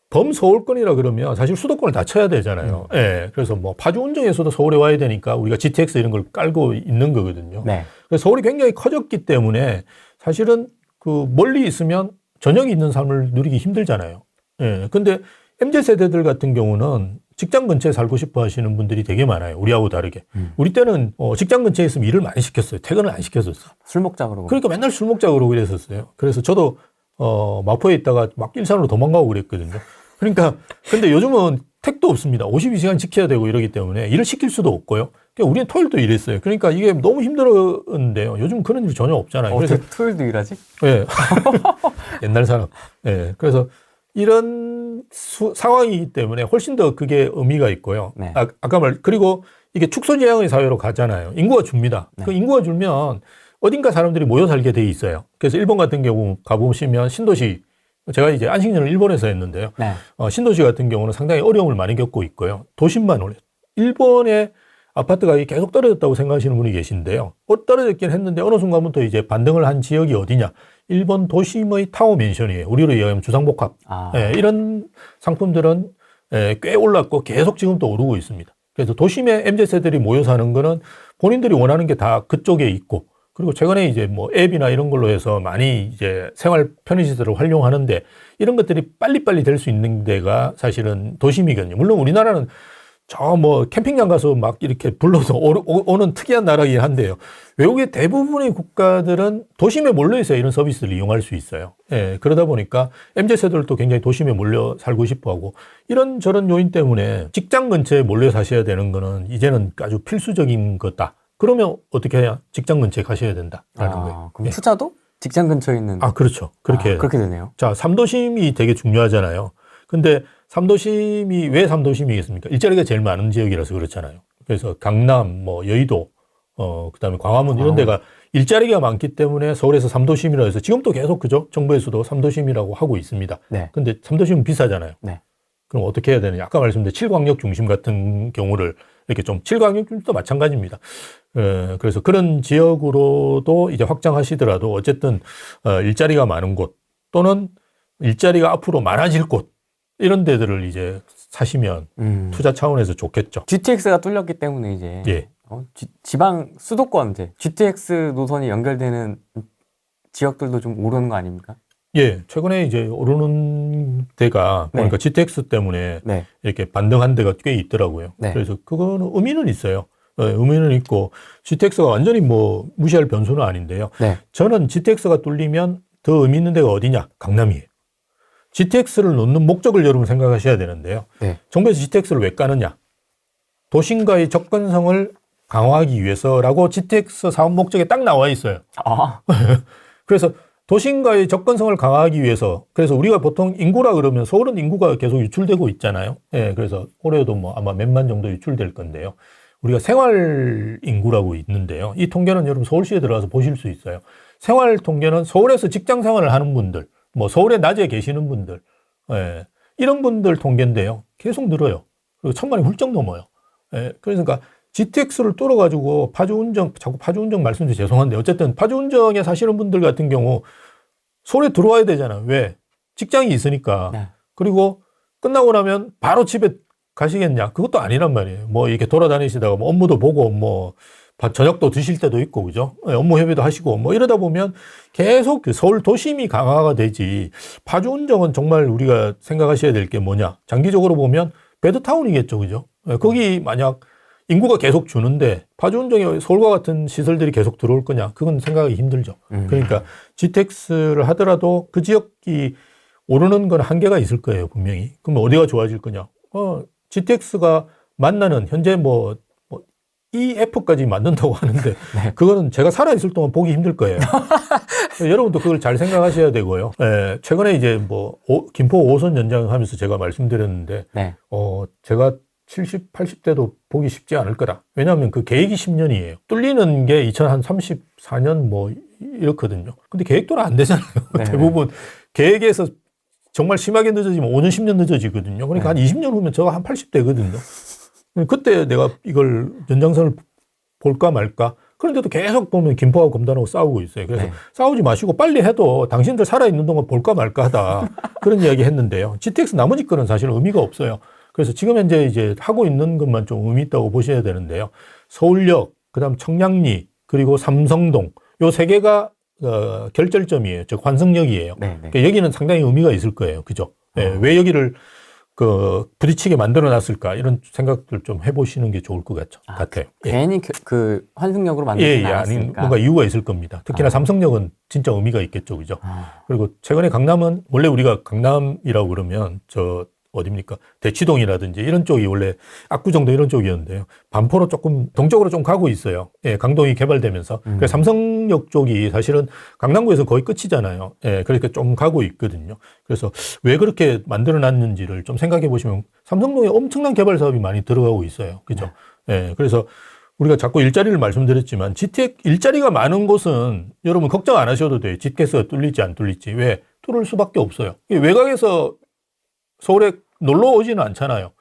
범서울권이라 그러면 사실 수도권을 다 쳐야 되잖아요. 예. 그래서 뭐 파주 운정에서도 서울에 와야 되니까 우리가 GTX 이런 걸 깔고 있는 거거든요. 네. 그래서 서울이 굉장히 커졌기 때문에 사실은 그 멀리 있으면 저녁이 있는 삶을 누리기 힘들잖아요. 예. 근데 MZ세대들 같은 경우는 직장 근처에 살고 싶어 하시는 분들이 되게 많아요. 우리하고 다르게. 우리 때는 직장 근처에 있으면 일을 많이 시켰어요. 퇴근을 안 시켰었어. 술 먹자 그러고. 그러니까 맨날 술 먹자 그러고 그랬었어요. 그래서 저도 마포에 있다가 막 일산으로 도망가고 그랬거든요. 그러니까 근데 요즘은 택도 없습니다. 52시간 지켜야 되고 이러기 때문에 일을 시킬 수도 없고요. 그러니까 우리는 토요일도 일했어요. 그러니까 이게 너무 힘들었는데요. 요즘 그런 일이 전혀 없잖아요. 그래서 토요일도 일하지? 예. 옛날 사람. 예. 그래서 이런 상황이기 때문에 훨씬 더 그게 의미가 있고요. 네. 그리고 이게 축소지향의 사회로 가잖아요. 인구가 줍니다. 네. 그 인구가 줄면 어딘가 사람들이 모여 살게 돼 있어요. 그래서 일본 같은 경우 가보시면 신도시, 제가 이제 안식년을 일본에서 했는데요. 네. 신도시 같은 경우는 상당히 어려움을 많이 겪고 있고요. 도심만 올려. 일본의 아파트 가격이 계속 떨어졌다고 생각하시는 분이 계신데요. 떨어졌긴 했는데 어느 순간부터 이제 반등을 한 지역이 어디냐. 일본 도심의 타워 맨션이에요. 우리로 이야기하면 주상복합. 예, 이런 상품들은 꽤 올랐고 계속 지금 또 오르고 있습니다. 그래서 도심에 MZ세들이 모여 사는 거는 본인들이 원하는 게 다 그쪽에 있고, 그리고 최근에 이제 뭐 앱이나 이런 걸로 해서 많이 이제 생활 편의시설을 활용하는데 이런 것들이 빨리빨리 될 수 있는 데가 사실은 도심이거든요. 물론 우리나라는 저 뭐 캠핑장 가서 막 이렇게 불러서 오는 특이한 나라이긴 한데요. 외국의 대부분의 국가들은 도심에 몰려 있어야 이런 서비스를 이용할 수 있어요. 예, 그러다 보니까 MZ세들도 굉장히 도심에 몰려 살고 싶어 하고 이런저런 요인 때문에 직장 근처에 몰려 사셔야 되는 거는 이제는 아주 필수적인 거다. 그러면 어떻게 해야 직장 근처에 가셔야 된다라는 거예요. 그럼 예. 투자도 직장 근처에 있는. 그렇죠. 그렇게 되네요. 자, 3도심이 되게 중요하잖아요. 근데 3도심이 왜 3도심이겠습니까? 일자리가 제일 많은 지역이라서 그렇잖아요. 그래서 강남, 뭐 여의도, 그다음에 광화문 이런 데가 일자리가 많기 때문에 서울에서 3도심이라 해서 지금도 계속 그죠? 정부에서도 3도심이라고 하고 있습니다. 네. 근데 3도심은 비싸잖아요. 네. 그럼 어떻게 해야 되느냐? 아까 말씀드린 7광역 중심 같은 경우를 이렇게 좀 7광역 중심도 마찬가지입니다. 그래서 그런 지역으로도 이제 확장하시더라도 어쨌든 일자리가 많은 곳 또는 일자리가 앞으로 많아질 곳 이런 데들을 이제 사시면 투자 차원에서 좋겠죠. GTX가 뚫렸기 때문에 이제 예. 지방 수도권 이제 GTX 노선이 연결되는 지역들도 좀 오르는 거 아닙니까? 예, 최근에 이제 오르는 데가 네. 보니까 GTX 때문에 네. 이렇게 반등한 데가 꽤 있더라고요. 네. 그래서 그거는 의미는 있어요. 네, 의미는 있고 GTX가 완전히 뭐 무시할 변수는 아닌데요. 네. 저는 GTX가 뚫리면 더 의미 있는 데가 어디냐? 강남이에요. GTX를 놓는 목적을 여러분 생각하셔야 되는데요. 네. 정부에서 GTX를 왜 까느냐? 도심과의 접근성을 강화하기 위해서라고 GTX 사업 목적에 딱 나와 있어요. 아, 그래서 도심과의 접근성을 강화하기 위해서, 그래서 우리가 보통 인구라 그러면 서울은 인구가 계속 유출되고 있잖아요. 예, 그래서 올해도 뭐 아마 몇만 정도 유출될 건데요. 우리가 생활 인구라고 있는데요. 이 통계는 여러분 서울시에 들어가서 보실 수 있어요. 생활 통계는 서울에서 직장 생활을 하는 분들, 뭐 서울에 낮에 계시는 분들, 예, 이런 분들 통계인데요. 계속 늘어요. 그리고 1,000만이 훌쩍 넘어요. 예, 그러니까 GTX를 뚫어가지고 파주운정, 자꾸 파주운정 말씀드려 죄송한데 어쨌든 파주운정에 사시는 분들 같은 경우 서울에 들어와야 되잖아요. 왜? 직장이 있으니까. 네. 그리고 끝나고 나면 바로 집에 가시겠냐? 그것도 아니란 말이에요. 뭐 이렇게 돌아다니시다가 뭐 업무도 보고 뭐 저녁도 드실 때도 있고, 그죠? 업무 협의도 하시고 뭐 이러다 보면 계속 그 서울 도심이 강화가 되지. 파주운정은 정말 우리가 생각하셔야 될 게 뭐냐? 장기적으로 보면 베드타운이겠죠, 그죠? 거기 만약 인구가 계속 주는데 파주운정에 서울과 같은 시설들이 계속 들어올 거냐? 그건 생각하기 힘들죠. 그러니까 GTX를 하더라도 그 지역이 오르는 건 한계가 있을 거예요, 분명히. 그럼 어디가 좋아질 거냐? GTX가 만나는 현재 뭐 EF까지 만든다고 하는데 네. 그거는 제가 살아있을 동안 보기 힘들 거예요. 여러분도 그걸 잘 생각하셔야 되고요. 예, 최근에 이제 뭐 김포 5호선 연장하면서 제가 말씀드렸는데 네. 제가 70, 80대도 보기 쉽지 않을 거다. 왜냐하면 그 계획이 10년이에요. 뚫리는 게 2034년 뭐 이렇거든요. 근데 계획대로 안 되잖아요. 네. 대부분 계획에서 정말 심하게 늦어지면 5년, 10년 늦어지거든요. 그러니까 한 20년 후면 저가 한 80대거든요. 그때 내가 이걸 연장선을 볼까 말까. 그런데도 계속 보면 김포하고 검단하고 싸우고 있어요. 그래서 네. 싸우지 마시고 빨리 해도 당신들 살아있는 동안 볼까 말까 하다. 그런 이야기 했는데요. GTX 나머지 거는 사실 의미가 없어요. 그래서 지금 현재 이제 하고 있는 것만 좀 의미 있다고 보셔야 되는데요. 서울역, 그 다음 청량리, 그리고 삼성동. 요 세 개가 결절점이에요. 즉 환승역이에요. 네, 네. 그러니까 여기는 상당히 의미가 있을 거예요. 그죠? 네, 왜 여기를 부딪히게 만들어 놨을까? 이런 생각들 좀 해보시는 게 좋을 것 같아요. 예. 괜히 그 환승역으로 만들지 아니, 않았으니까. 뭔가 이유가 있을 겁니다. 특히나 삼성역은 진짜 의미가 있겠죠. 그죠? 그리고 최근에 강남은 원래 우리가 강남이라고 그러면 어딥니까? 대치동이라든지 이런 쪽이 원래 압구정도 이런 쪽이었는데요. 반포로 조금 동쪽으로 좀 가고 있어요. 예, 강동이 개발되면서. 그래서 삼성역 쪽이 사실은 강남구에서 거의 끝이잖아요. 예, 그러니까 좀 가고 있거든요. 그래서 왜 그렇게 만들어 놨는지를 좀 생각해 보시면 삼성동에 엄청난 개발 사업이 많이 들어가고 있어요. 그죠? 예, 그래서 우리가 자꾸 일자리를 말씀드렸지만 GTX 일자리가 많은 곳은 여러분 걱정 안 하셔도 돼요. GTX가 뚫릴지 안 뚫릴지. 왜? 뚫을 수밖에 없어요. 외곽에서 서울에 놀러 오지는 않잖아요.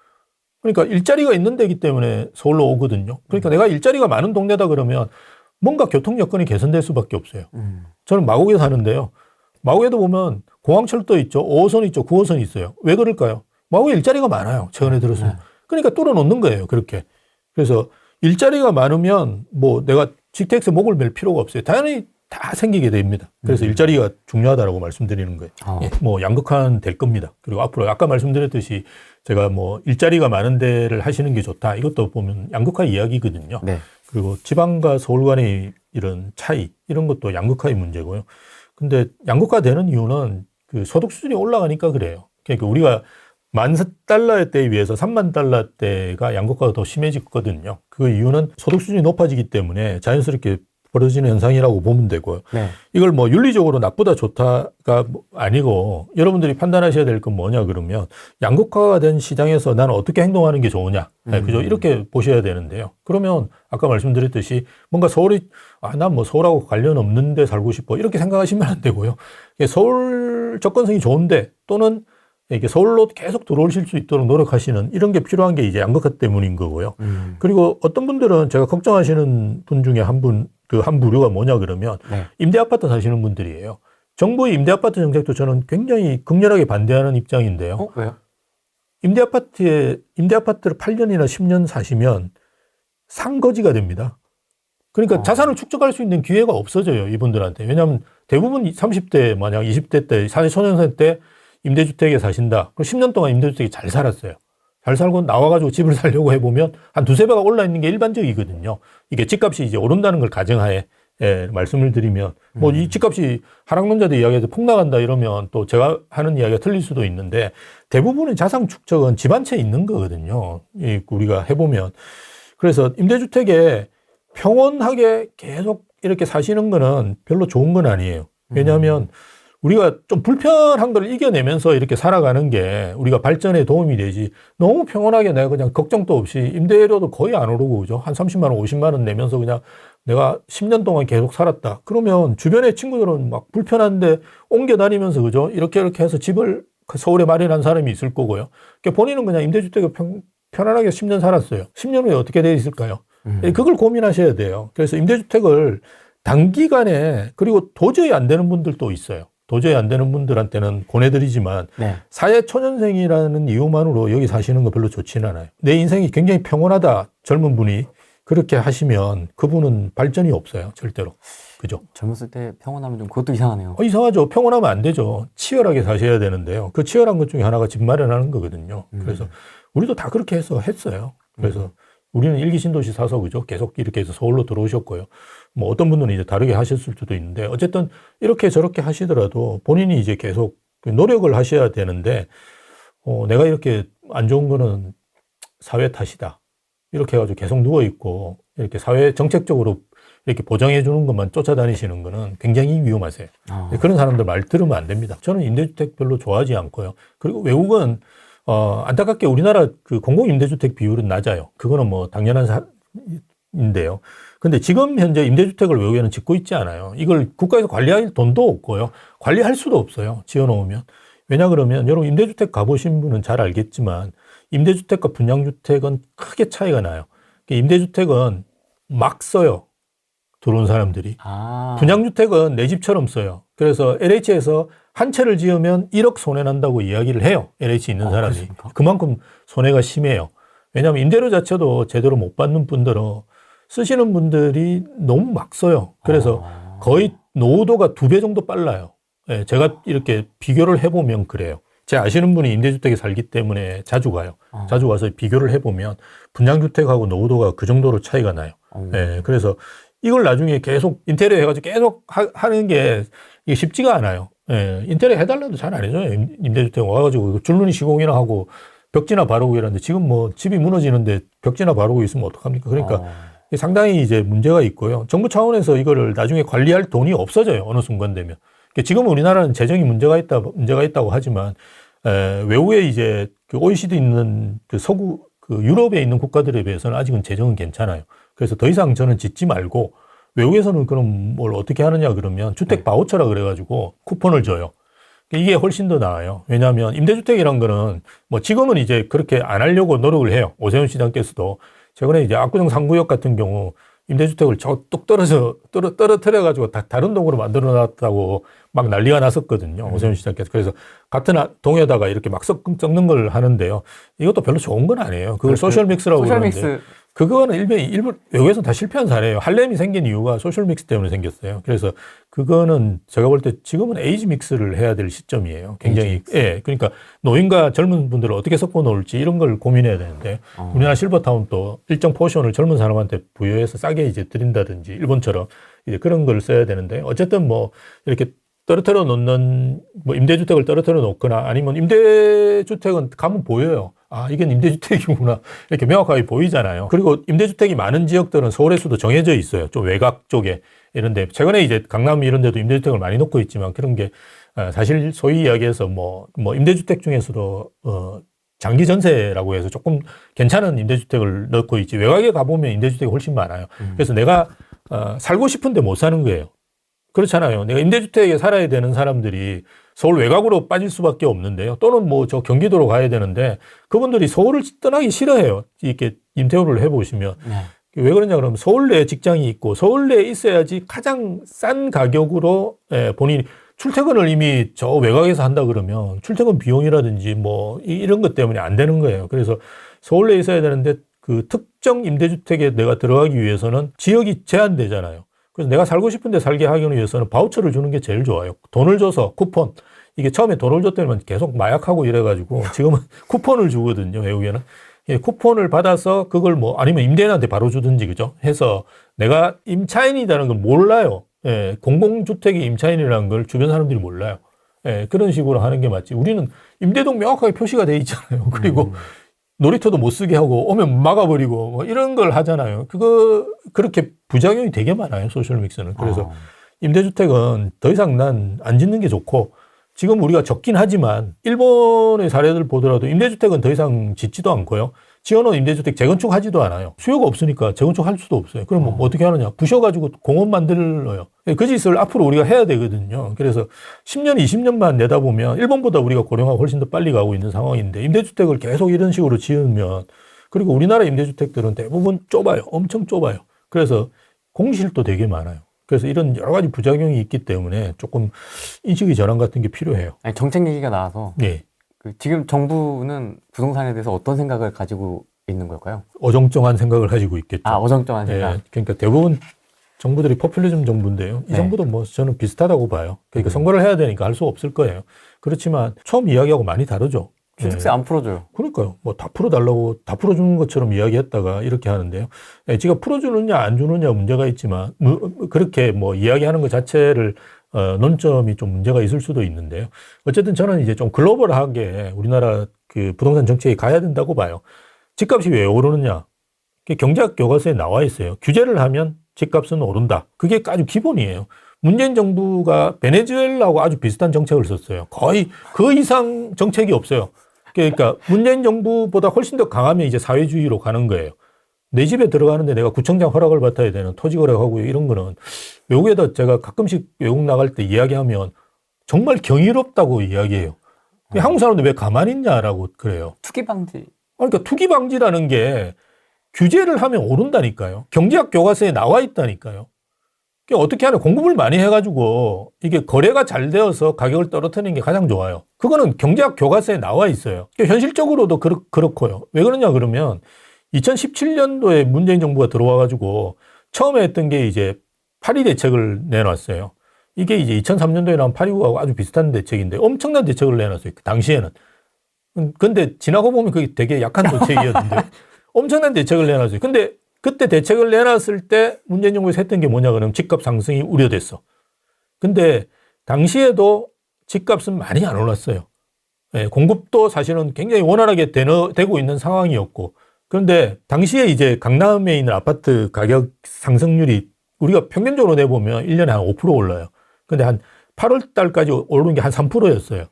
그러니까 일자리가 있는 데이기 때문에 서울로 오거든요. 그러니까 내가 일자리가 많은 동네다 그러면 뭔가 교통 여건이 개선될 수밖에 없어요. 저는 마곡에 사는데요. 마곡에도 보면 공항철도 있죠. 5호선 있죠. 9호선 있어요. 왜 그럴까요? 마곡에 일자리가 많아요. 최근에 들어서. 그러니까 뚫어놓는 거예요. 그렇게. 그래서 일자리가 많으면 뭐 내가 GTX에 목을 맬 필요가 없어요. 당연히 다 생기게 됩니다. 그래서 일자리가 중요하다라고 말씀드리는 거예요. 예, 뭐 양극화는 될 겁니다. 그리고 앞으로 아까 말씀드렸듯이 제가 뭐 일자리가 많은 데를 하시는 게 좋다. 이것도 보면 양극화 이야기거든요. 네. 그리고 지방과 서울 간의 이런 차이, 이런 것도 양극화의 문제고요. 근데 양극화되는 이유는 그 소득 수준이 올라가니까 그래요. 그러니까 우리가 $10,000대에 비해서 $30,000대가 양극화가 더 심해졌거든요. 그 이유는 소득 수준이 높아지기 때문에 자연스럽게 벌어지는 현상이라고 보면 되고요. 네. 이걸 뭐 윤리적으로 나쁘다 좋다가 아니고 여러분들이 판단하셔야 될 건 뭐냐 그러면 양극화가 된 시장에서 나는 어떻게 행동하는 게 좋으냐. 네, 그죠? 이렇게 보셔야 되는데요. 그러면 아까 말씀드렸듯이 뭔가 서울이 난 뭐 서울하고 관련 없는데 살고 싶어 이렇게 생각하시면 안 되고요. 서울 접근성이 좋은데 또는 이게 서울로 계속 들어오실 수 있도록 노력하시는 이런 게 필요한 게 이제 양극화 때문인 거고요. 그리고 어떤 분들은 제가 걱정하시는 분 중에 한 부류가 뭐냐 그러면 네. 임대 아파트 사시는 분들이에요. 정부의 임대 아파트 정책도 저는 굉장히 극렬하게 반대하는 입장인데요. 왜요? 임대 아파트를 8년이나 10년 사시면 상거지가 됩니다. 그러니까 자산을 축적할 수 있는 기회가 없어져요, 이분들한테. 왜냐하면 대부분 30대, 만약 20대 때, 사회초년생 때 임대주택에 사신다. 그럼 10년 동안 임대주택에 잘 살았어요. 잘 살고 나와가지고 집을 살려고 해보면 한 두세 배가 올라 있는 게 일반적이거든요. 이게 집값이 이제 오른다는 걸 가정하에 말씀을 드리면, 뭐 이 집값이 하락론자들 이야기에서 폭락한다 이러면 또 제가 하는 이야기가 틀릴 수도 있는데 대부분의 자산 축적은 집 한 채 있는 거거든요. 우리가 해보면. 그래서 임대주택에 평온하게 계속 이렇게 사시는 거는 별로 좋은 건 아니에요. 왜냐하면 우리가 좀 불편한 걸 이겨내면서 이렇게 살아가는 게 우리가 발전에 도움이 되지, 너무 평온하게 내가 그냥 걱정도 없이 임대료도 거의 안 오르고, 그죠? 한 30만 원, 50만 원 내면서 그냥 내가 10년 동안 계속 살았다. 그러면 주변의 친구들은 막 불편한데 옮겨 다니면서, 그죠? 이렇게 해서 집을 서울에 마련한 사람이 있을 거고요. 그러니까 본인은 그냥 임대주택에 편안하게 10년 살았어요. 10년 후에 어떻게 돼 있을까요? 그걸 고민하셔야 돼요. 그래서 임대주택을 단기간에, 그리고 도저히 안 되는 분들도 있어요. 도저히 안 되는 분들한테는 권해드리지만 네. 사회초년생이라는 이유만으로 여기 사시는 거 별로 좋지는 않아요. 내 인생이 굉장히 평온하다, 젊은 분이 그렇게 하시면 그분은 발전이 없어요, 절대로. 그죠? 젊었을 때 평온하면 좀 그것도 이상하네요. 이상하죠. 평온하면 안 되죠. 치열하게 사셔야 되는데요. 그 치열한 것 중에 하나가 집 마련하는 거거든요. 그래서 우리도 다 그렇게 했어요. 그래서 우리는 일기 신도시 사서, 그죠? 계속 이렇게 해서 서울로 들어오셨고요. 뭐 어떤 분들은 이제 다르게 하셨을 수도 있는데, 어쨌든 이렇게 저렇게 하시더라도 본인이 이제 계속 노력을 하셔야 되는데, 내가 이렇게 안 좋은 거는 사회 탓이다. 이렇게 해가지고 계속 누워있고, 이렇게 사회 정책적으로 이렇게 보장해 주는 것만 쫓아다니시는 거는 굉장히 위험하세요. 그런 사람들 말 들으면 안 됩니다. 저는 임대주택 별로 좋아하지 않고요. 그리고 외국은 안타깝게 우리나라 그 공공임대주택 비율은 낮아요. 그거는 뭐 당연한 사인데요. 근데 지금 현재 임대주택을 외국에는 짓고 있지 않아요. 이걸 국가에서 관리할 돈도 없고요. 관리할 수도 없어요. 지어놓으면. 왜냐 그러면 여러분 임대주택 가보신 분은 잘 알겠지만 임대주택과 분양주택은 크게 차이가 나요. 임대주택은 막 써요. 들어온 사람들이. 분양주택은 내 집처럼 써요. 그래서 LH에서 한 채를 지으면 1억 손해난다고 이야기를 해요. LH 있는 사람이. 그렇습니까? 그만큼 손해가 심해요. 왜냐하면 임대료 자체도 제대로 못 받는 분들은 쓰시는 분들이 너무 막 써요. 그래서 거의 노후도가 2배 정도 빨라요. 예, 제가 이렇게 비교를 해보면 그래요. 제 아시는 분이 임대주택에 살기 때문에 자주 가요. 자주 와서 비교를 해보면 분양주택하고 노후도가 그 정도로 차이가 나요. 예, 그래서 이걸 나중에 계속 인테리어 해가지고 계속 하는 게 이게 쉽지가 않아요. 예, 인테리어 해달라도 잘 안 해줘요. 임대주택 와가지고 줄눈이 시공이나 하고 벽지나 바르고 이러는데 지금 뭐 집이 무너지는데 벽지나 바르고 있으면 어떡합니까? 그러니까 상당히 이제 문제가 있고요. 정부 차원에서 이거를 나중에 관리할 돈이 없어져요. 어느 순간 되면. 지금 우리나라는 재정이 문제가 있다고 하지만, 외국에 이제 그 OECD 있는 그 서구, 그 유럽에 있는 국가들에 비해서는 아직은 재정은 괜찮아요. 그래서 더 이상 저는 짓지 말고, 외국에서는 그럼 뭘 어떻게 하느냐 그러면 주택 바우처라 그래가지고 쿠폰을 줘요. 이게 훨씬 더 나아요. 왜냐하면 임대주택이란 거는 뭐 지금은 이제 그렇게 안 하려고 노력을 해요. 오세훈 시장께서도 최근에 이제 압구정 3구역 같은 경우 임대주택을 뚝 떨어뜨려가지고 다른 동으로 만들어 놨다고 막 난리가 났었거든요. 오세훈 시장께서. 그래서 같은 동에다가 이렇게 막 섞는 걸 하는데요. 이것도 별로 좋은 건 아니에요. 그걸 소셜믹스라고 그러는데. 그거는 일본 외국에서 다 실패한 사례예요. 할렘이 생긴 이유가 소셜믹스 때문에 생겼어요. 그래서 그거는 제가 볼 때 지금은 에이지 믹스를 해야 될 시점이에요. 굉장히. 예. 그러니까 노인과 젊은 분들을 어떻게 섞어 놓을지 이런 걸 고민해야 되는데 우리나라 실버타운도 일정 포션을 젊은 사람한테 부여해서 싸게 이제 드린다든지 일본처럼 이제 그런 걸 써야 되는데 어쨌든 뭐 이렇게 떨어뜨려 놓는 뭐 임대주택을 떨어뜨려 놓거나 아니면 임대주택은 가면 보여요. 아, 이게 임대주택이구나. 이렇게 명확하게 보이잖아요. 그리고 임대주택이 많은 지역들은 서울의 수도 정해져 있어요. 좀 외곽 쪽에 이런데 최근에 이제 강남 이런 데도 임대주택을 많이 놓고 있지만 그런 게 사실 소위 이야기해서 뭐 임대주택 중에서도 장기 전세라고 해서 조금 괜찮은 임대주택을 넣고 있지 외곽에 가보면 임대주택이 훨씬 많아요. 그래서 내가 살고 싶은데 못 사는 거예요. 그렇잖아요. 내가 임대주택에 살아야 되는 사람들이 서울 외곽으로 빠질 수밖에 없는데요. 또는 뭐 저 경기도로 가야 되는데 그분들이 서울을 떠나기 싫어해요. 이렇게 임대호를 해보시면. 왜 그러냐 그러면 서울 내에 직장이 있고 서울 내에 있어야지 가장 싼 가격으로 본인이 출퇴근을 이미 저 외곽에서 한다 그러면 출퇴근 비용이라든지 뭐 이런 것 때문에 안 되는 거예요. 그래서 서울 내에 있어야 되는데 그 특정 임대주택에 내가 들어가기 위해서는 지역이 제한되잖아요. 그래서 내가 살고 싶은데 살게 하기 위해서는 바우처를 주는 게 제일 좋아요. 돈을 줘서 쿠폰. 이게 처음에 돈을 줬더니만 계속 마약하고 이래가지고 지금은 쿠폰을 주거든요. 외국에는. 예, 쿠폰을 받아서 그걸 뭐 아니면 임대인한테 바로 주든지 그죠? 해서 내가 임차인이라는 걸 몰라요. 예, 공공주택의 임차인이라는 걸 주변 사람들이 몰라요. 예, 그런 식으로 하는 게 맞지. 우리는 임대동 명확하게 표시가 돼 있잖아요. 그리고 놀이터도 못 쓰게 하고 오면 막아버리고 뭐 이런 걸 하잖아요. 그렇게 부작용이 되게 많아요. 소셜믹스는. 그래서 임대주택은 더 이상 난 안 짓는 게 좋고 지금 우리가 적긴 하지만 일본의 사례들 보더라도 임대주택은 더 이상 짓지도 않고요. 지어놓은 임대주택 재건축하지도 않아요. 수요가 없으니까 재건축할 수도 없어요. 그럼 뭐 어떻게 하느냐. 부셔가지고 공원 만들어요. 그 짓을 앞으로 우리가 해야 되거든요. 그래서 10년, 20년만 내다보면 일본보다 우리가 고령화가 훨씬 더 빨리 가고 있는 상황인데 임대주택을 계속 이런 식으로 지으면 그리고 우리나라 임대주택들은 대부분 좁아요. 엄청 좁아요. 그래서 공실도 되게 많아요. 그래서 이런 여러 가지 부작용이 있기 때문에 조금 인식의 전환 같은 게 필요해요. 아니, 정책 얘기가 나와서 예. 지금 정부는 부동산에 대해서 어떤 생각을 가지고 있는 걸까요? 어정쩡한 생각을 가지고 있겠죠. 아, 어정쩡한 생각. 예. 그러니까 대부분 정부들이 포퓰리즘 정부인데요. 이 네. 정부도 뭐 저는 비슷하다고 봐요. 그러니까 선거를 해야 되니까 할 수 없을 거예요. 그렇지만 처음 이야기하고 많이 다르죠. 취득세 안 풀어줘요. 그러니까요. 뭐 다 풀어달라고 다 풀어주는 것처럼 이야기했다가 이렇게 하는데요. 예, 지가 풀어주느냐 안 주느냐 문제가 있지만 그렇게 뭐 이야기하는 것 자체를 논점이 좀 문제가 있을 수도 있는데요. 어쨌든 저는 이제 좀 글로벌하게 우리나라 그 부동산 정책이 가야 된다고 봐요. 집값이 왜 오르느냐? 그게 경제학 교과서에 나와 있어요. 규제를 하면 집값은 오른다. 그게 아주 기본이에요. 문재인 정부가 베네수엘라하고 아주 비슷한 정책을 썼어요. 거의 그 이상 정책이 없어요. 그러니까 문재인 정부보다 훨씬 더 강하면 이제 사회주의로 가는 거예요. 내 집에 들어가는데 내가 구청장 허락을 받아야 되는 토지거래하고 이런 거는 외국에다 제가 가끔씩 외국 나갈 때 이야기하면 정말 경이롭다고 이야기해요. 한국 사람들 왜 가만히 있냐라고 그래요. 투기 방지. 그러니까 투기 방지라는 게 규제를 하면 오른다니까요. 경제학 교과서에 나와 있다니까요. 그러니까 어떻게 하냐. 공급을 많이 해가지고 이게 거래가 잘 되어서 가격을 떨어뜨리는 게 가장 좋아요. 그거는 경제학 교과서에 나와 있어요. 그러니까 현실적으로도 그렇고요. 왜 그러냐 그러면 2017년도에 문재인 정부가 들어와가지고 처음에 했던 게 이제 파리 대책을 내놨어요. 이게 이제 2003년도에 나온 파리국하고 아주 비슷한 대책인데 엄청난 대책을 내놨어요. 그 당시에는. 근데 지나고 보면 그게 되게 약한 대책이었는데 엄청난 대책을 내놨어요. 근데 그때 대책을 내놨을 때 문재인 정부에서 했던 게 뭐냐 그러면 집값 상승이 우려됐어. 근데 당시에도 집값은 많이 안 올랐어요. 예, 공급도 사실은 굉장히 원활하게 되고 있는 상황이었고 그런데 당시에 이제 강남에 있는 아파트 가격 상승률이 우리가 평균적으로 내보면 1년에 한 5% 올라요. 근데 한 8월 달까지 오르는 게 한 3%였어요.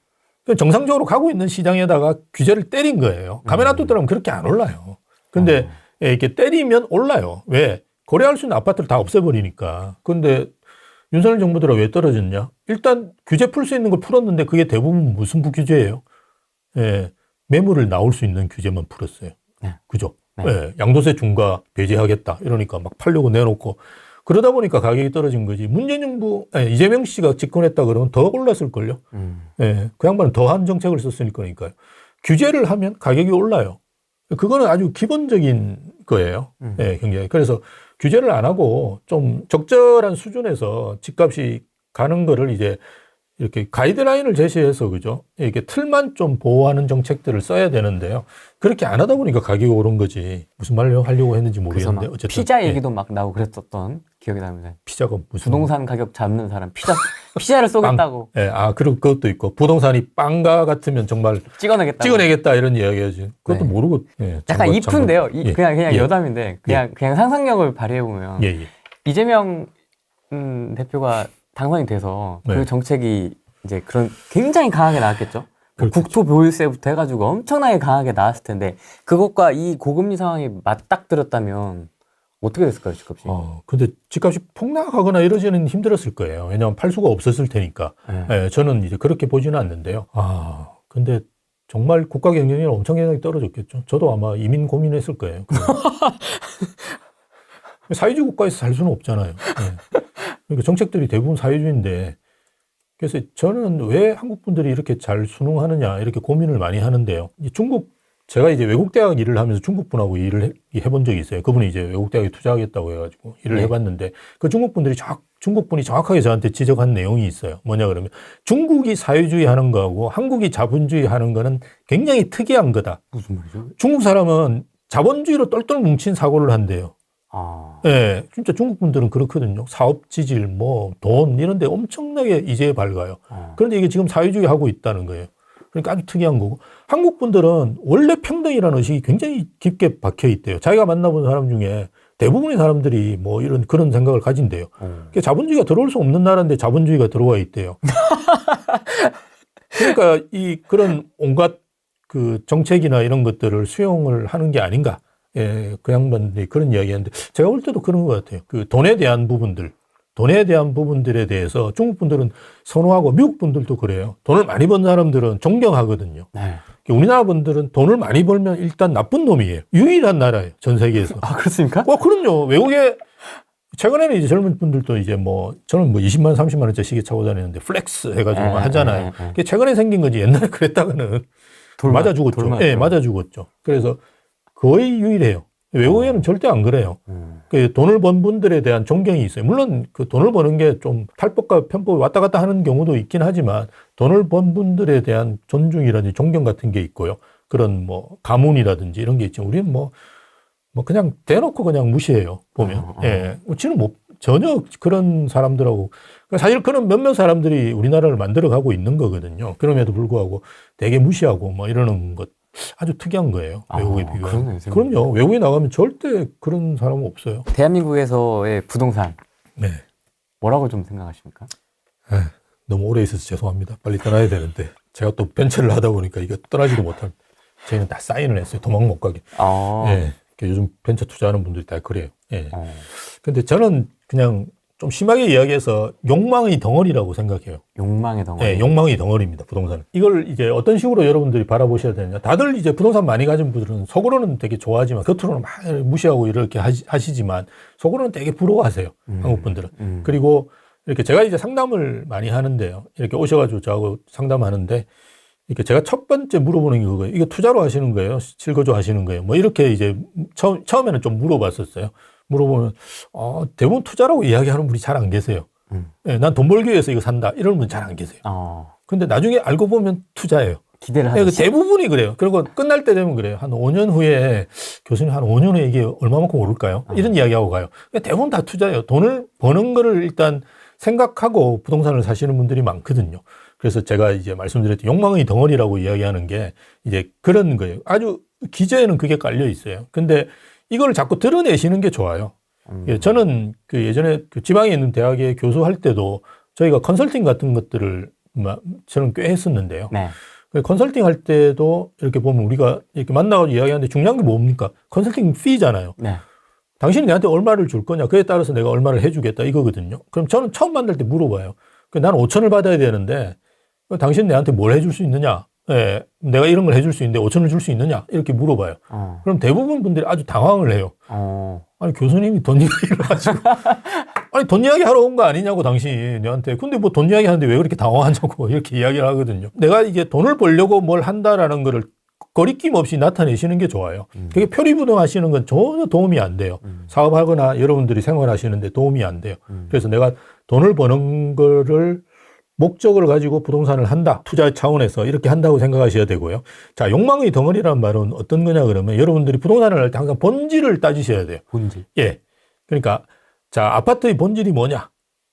정상적으로 가고 있는 시장에다가 규제를 때린 거예요. 가면 놔두더라면 그렇게 안 올라요. 근데 이렇게 때리면 올라요. 왜? 거래할 수 있는 아파트를 다 없애버리니까. 근데 윤석열 정부 들어 왜 떨어졌냐? 일단 규제 풀 수 있는 걸 풀었는데 그게 대부분 무슨 규제예요? 예, 매물을 나올 수 있는 규제만 풀었어요. 네. 그죠? 네. 예, 양도세 중과 배제하겠다. 이러니까 막 팔려고 내놓고 그러다 보니까 가격이 떨어진 거지. 문재인 정부, 이재명 씨가 집권했다 그러면 더 올랐을걸요? 예, 그 양반은 더한 정책을 썼으니까요. 규제를 하면 가격이 올라요. 그거는 아주 기본적인 거예요. 예, 굉장히. 그래서 규제를 안 하고 좀 적절한 수준에서 집값이 가는 거를 이제 이렇게 가이드라인을 제시해서 그죠? 이렇게 틀만 좀 보호하는 정책들을 써야 되는데요. 그렇게 안 하다 보니까 가격이 오른 거지. 무슨 말을 하려고 했는지 모르겠는데 어쨌든 피자 얘기도 막 나오고 그랬었던 기억이 납니다. 피자가 무슨 부동산 가격 잡는 사람 피자를 쏘겠다고. 예, 그리고 그것도 있고 부동산이 빵가 같으면 정말 찍어내겠다 이런 이야기하지. 그것도 네. 모르고 예, 약간 이쁜데요. 예. 그냥 예. 여담인데 그냥 상상력을 발휘해 보면 예. 이재명 대표가 당선이 돼서 네. 그 정책이 이제 그런 굉장히 강하게 나왔겠죠. 그렇겠죠. 국토보유세부터 해가지고 엄청나게 강하게 나왔을 텐데 그것과 이 고금리 상황이 맞닥뜨렸다면 어떻게 됐을까요, 집값이? 근데 집값이 폭락하거나 이러지는 힘들었을 거예요. 왜냐하면 팔 수가 없었을 테니까. 네. 예, 저는 이제 그렇게 보지는 않는데요. 근데 정말 국가 경쟁력이 엄청나게 떨어졌겠죠. 저도 아마 이민 고민했을 거예요. 사회주의 국가에서 살 수는 없잖아요. 예. 그러니까 정책들이 대부분 사회주의인데 그래서 저는 왜 한국 분들이 이렇게 잘 순응하느냐 이렇게 고민을 많이 하는데요. 중국 제가 이제 외국 대학 일을 하면서 중국 분하고 일을 해본 적이 있어요. 그분이 이제 외국 대학에 투자하겠다고 해가지고 일을 네. 해봤는데 그 중국 분이 정확하게 저한테 지적한 내용이 있어요. 뭐냐 그러면 중국이 사회주의 하는 거하고 한국이 자본주의 하는 거는 굉장히 특이한 거다. 무슨 말이죠? 중국 사람은 자본주의로 똘똘 뭉친 사고를 한대요. 아, 예, 진짜 중국 분들은 그렇거든요. 사업 지질, 뭐, 돈, 이런 데 엄청나게 이제에 밝아요. 그런데 이게 지금 사회주의 하고 있다는 거예요. 그러니까 아주 특이한 거고. 한국 분들은 원래 평등이라는 의식이 굉장히 깊게 박혀 있대요. 자기가 만나본 사람 중에 대부분의 사람들이 뭐 이런 그런 생각을 가진대요. 그러니까 자본주의가 들어올 수 없는 나라인데 자본주의가 들어와 있대요. 그러니까 이 그런 온갖 그 정책이나 이런 것들을 수용을 하는 게 아닌가. 예, 그 양반들이 그런 이야기 하는데 제가 볼 때도 그런 것 같아요. 그 돈에 대한 부분들에 대해서 중국 분들은 선호하고 미국 분들도 그래요. 돈을 많이 번 사람들은 존경하거든요. 네. 우리나라 분들은 돈을 많이 벌면 일단 나쁜 놈이에요. 유일한 나라예요. 전 세계에서. 아, 그렇습니까? 그럼요. 외국에 최근에는 이제 젊은 분들도 이제 뭐 저는 뭐 20만 30만 원짜리 시계 차고 다니는데 플렉스 해가지고 하잖아요. 그게 최근에 생긴 거지 옛날에 그랬다가는 맞아 죽었죠. 예, 맞아 죽었죠. 그래서 거의 유일해요. 외국에는 절대 안 그래요. 그 돈을 번 분들에 대한 존경이 있어요. 물론 그 돈을 버는 게 좀 탈법과 편법이 왔다 갔다 하는 경우도 있긴 하지만 돈을 번 분들에 대한 존중이라든지 존경 같은 게 있고요. 그런 뭐 가문이라든지 이런 게 있지만 우리는 뭐 그냥 대놓고 그냥 무시해요. 보면. 예. 우리는 뭐 전혀 그런 사람들하고 사실 그런 몇몇 사람들이 우리나라를 만들어가고 있는 거거든요. 그럼에도 불구하고 되게 무시하고 뭐 이러는 것 아주 특이한 거예요. 외국에 비교하면. 그럼요. 외국에 나가면 절대 그런 사람은 없어요. 대한민국에서의 부동산. 네. 뭐라고 좀 생각하십니까? 너무 오래 있어서 죄송합니다. 빨리 떠나야 되는데 제가 또 벤처를 하다 보니까 이거 떠나지도 못할. 저희는 다 사인을 했어요. 도망 못 가게. 예. 요즘 벤처 투자하는 분들이 다 그래요. 예. 근데 저는 그냥 좀 심하게 이야기해서 욕망의 덩어리라고 생각해요. 욕망의 덩어리. 네, 욕망의 덩어리입니다. 부동산은. 이걸 이제 어떤 식으로 여러분들이 바라보셔야 되느냐. 다들 이제 부동산 많이 가진 분들은 속으로는 되게 좋아하지만 겉으로는 막 무시하고 이렇게 하시지만 속으로는 되게 부러워하세요. 한국 분들은. 그리고 이렇게 제가 이제 상담을 많이 하는데요. 이렇게 오셔가지고 저하고 상담하는데 이렇게 제가 첫 번째 물어보는 게 그거예요. 이게 투자로 하시는 거예요? 실거주 하시는 거예요? 뭐 이렇게 이제 처음에는 좀 물어봤었어요. 물어보면 대부분 투자라고 이야기하는 분이 잘 안 계세요. 네, 난 돈 벌기 위해서 이거 산다 이런 분 잘 안 계세요. 근데 나중에 알고 보면 투자예요. 기대를 하죠. 하죠. 대부분이 그래요. 그리고 끝날 때 되면 그래요. 한 5년 후에 교수님 한 5년 후에 이게 얼마만큼 오를까요? 이런 이야기하고 가요. 대부분 다 투자예요. 돈을 버는 거를 일단 생각하고 부동산을 사시는 분들이 많거든요. 그래서 제가 이제 말씀드렸던 욕망의 덩어리라고 이야기하는 게 이제 그런 거예요. 아주 기저에는 그게 깔려 있어요. 근데 이걸 자꾸 드러내시는 게 좋아요. 저는 그 예전에 그 지방에 있는 대학에 교수할 때도 저희가 컨설팅 같은 것들을 저는 꽤 했었는데요. 네. 컨설팅 할 때도 이렇게 보면 우리가 이렇게 만나가지고 이야기하는데 중요한 게 뭡니까? 컨설팅 피잖아요. 네. 당신이 내한테 얼마를 줄 거냐? 그에 따라서 내가 얼마를 해주겠다 이거거든요. 그럼 저는 처음 만날 때 물어봐요. 나는 5천을 받아야 되는데 당신 내한테 뭘 해줄 수 있느냐? 예, 내가 이런 걸 해줄 수 있는데 5천을 줄 수 있느냐? 이렇게 물어봐요. 그럼 대부분 분들이 아주 당황을 해요. 아니, 교수님이 돈 이야기를 하시고. 아니, 돈 이야기 하러 온 거 아니냐고, 당신이 내한테. 근데 뭐 돈 이야기 하는데 왜 그렇게 당황하냐고, 이렇게 이야기를 하거든요. 내가 이게 돈을 벌려고 뭘 한다라는 거를 거리낌 없이 나타내시는 게 좋아요. 그게 표리부동 하시는 건 전혀 도움이 안 돼요. 사업하거나 여러분들이 생활하시는데 도움이 안 돼요. 그래서 내가 돈을 버는 거를 목적을 가지고 부동산을 한다. 투자 차원에서 이렇게 한다고 생각하셔야 되고요. 자, 욕망의 덩어리라는 말은 어떤 거냐 그러면 여러분들이 부동산을 할 때 항상 본질을 따지셔야 돼요. 본질. 예. 그러니까 자, 아파트의 본질이 뭐냐?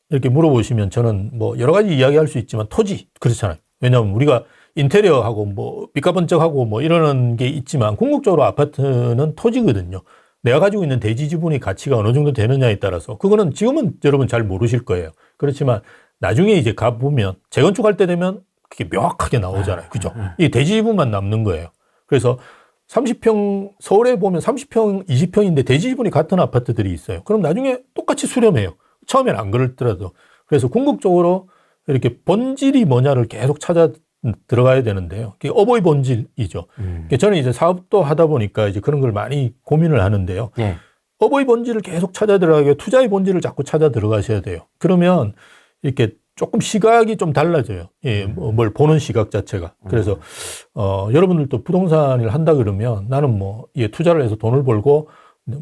이렇게 물어보시면 저는 뭐 여러 가지 이야기할 수 있지만 토지 그렇잖아요. 왜냐하면 우리가 인테리어하고 뭐 삐까번쩍하고 뭐 이러는 게 있지만 궁극적으로 아파트는 토지거든요. 내가 가지고 있는 대지 지분의 가치가 어느 정도 되느냐에 따라서 그거는 지금은 여러분 잘 모르실 거예요. 그렇지만 나중에 이제 가보면 재건축할 때 되면 그게 명확하게 나오잖아요. 그죠? 이 대지 지분만 남는 거예요. 그래서 30평, 서울에 보면 30평, 20평인데 대지 지분이 같은 아파트들이 있어요. 그럼 나중에 똑같이 수렴해요. 처음엔 안 그렇더라도. 그래서 궁극적으로 이렇게 본질이 뭐냐를 계속 찾아 들어가야 되는데요. 그게 어버이 본질이죠. 저는 이제 사업도 하다 보니까 이제 그런 걸 많이 고민을 하는데요. 예. 어버이 본질을 계속 찾아 들어가게 투자의 본질을 자꾸 찾아 들어가셔야 돼요. 그러면 이렇게 조금 시각이 좀 달라져요. 예, 뭘 보는 시각 자체가. 그래서, 여러분들도 부동산을 한다 그러면 나는 뭐, 예, 투자를 해서 돈을 벌고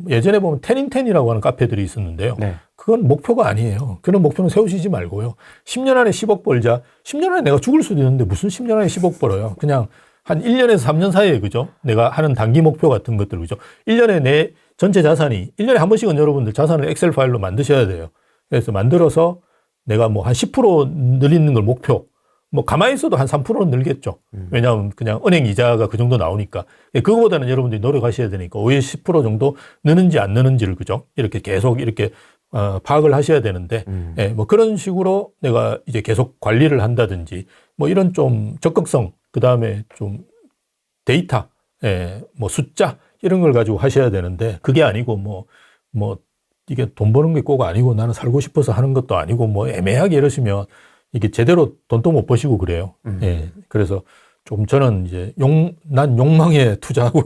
예전에 보면 태닝텐이라고 하는 카페들이 있었는데요. 네. 그건 목표가 아니에요. 그런 목표는 세우시지 말고요. 10년 안에 10억 벌자. 10년 안에 내가 죽을 수도 있는데 무슨 10년 안에 10억 벌어요. 그냥 한 1년에서 3년 사이에, 그죠? 내가 하는 단기 목표 같은 것들, 그죠? 1년에 내 전체 자산이, 1년에 한 번씩은 여러분들 자산을 엑셀 파일로 만드셔야 돼요. 그래서 만들어서 내가 뭐 한 10% 늘리는 걸 목표. 뭐 가만히 있어도 한 3%는 늘겠죠. 왜냐하면 그냥 은행 이자가 그 정도 나오니까. 그거보다는 여러분들이 노력하셔야 되니까 5에 10% 정도 느는지 안 느는지를, 그죠? 이렇게 계속 이렇게 파악을 하셔야 되는데, 예, 뭐 그런 식으로 내가 이제 계속 관리를 한다든지, 뭐 이런 좀 적극성, 그 다음에 좀 데이터, 예, 뭐 숫자, 이런 걸 가지고 하셔야 되는데, 그게 아니고 뭐, 이게 돈 버는 게 꼭 아니고 나는 살고 싶어서 하는 것도 아니고 뭐 애매하게 이러시면 이게 제대로 돈도 못 버시고 그래요. 예. 그래서 좀 저는 이제 난 욕망에 투자하고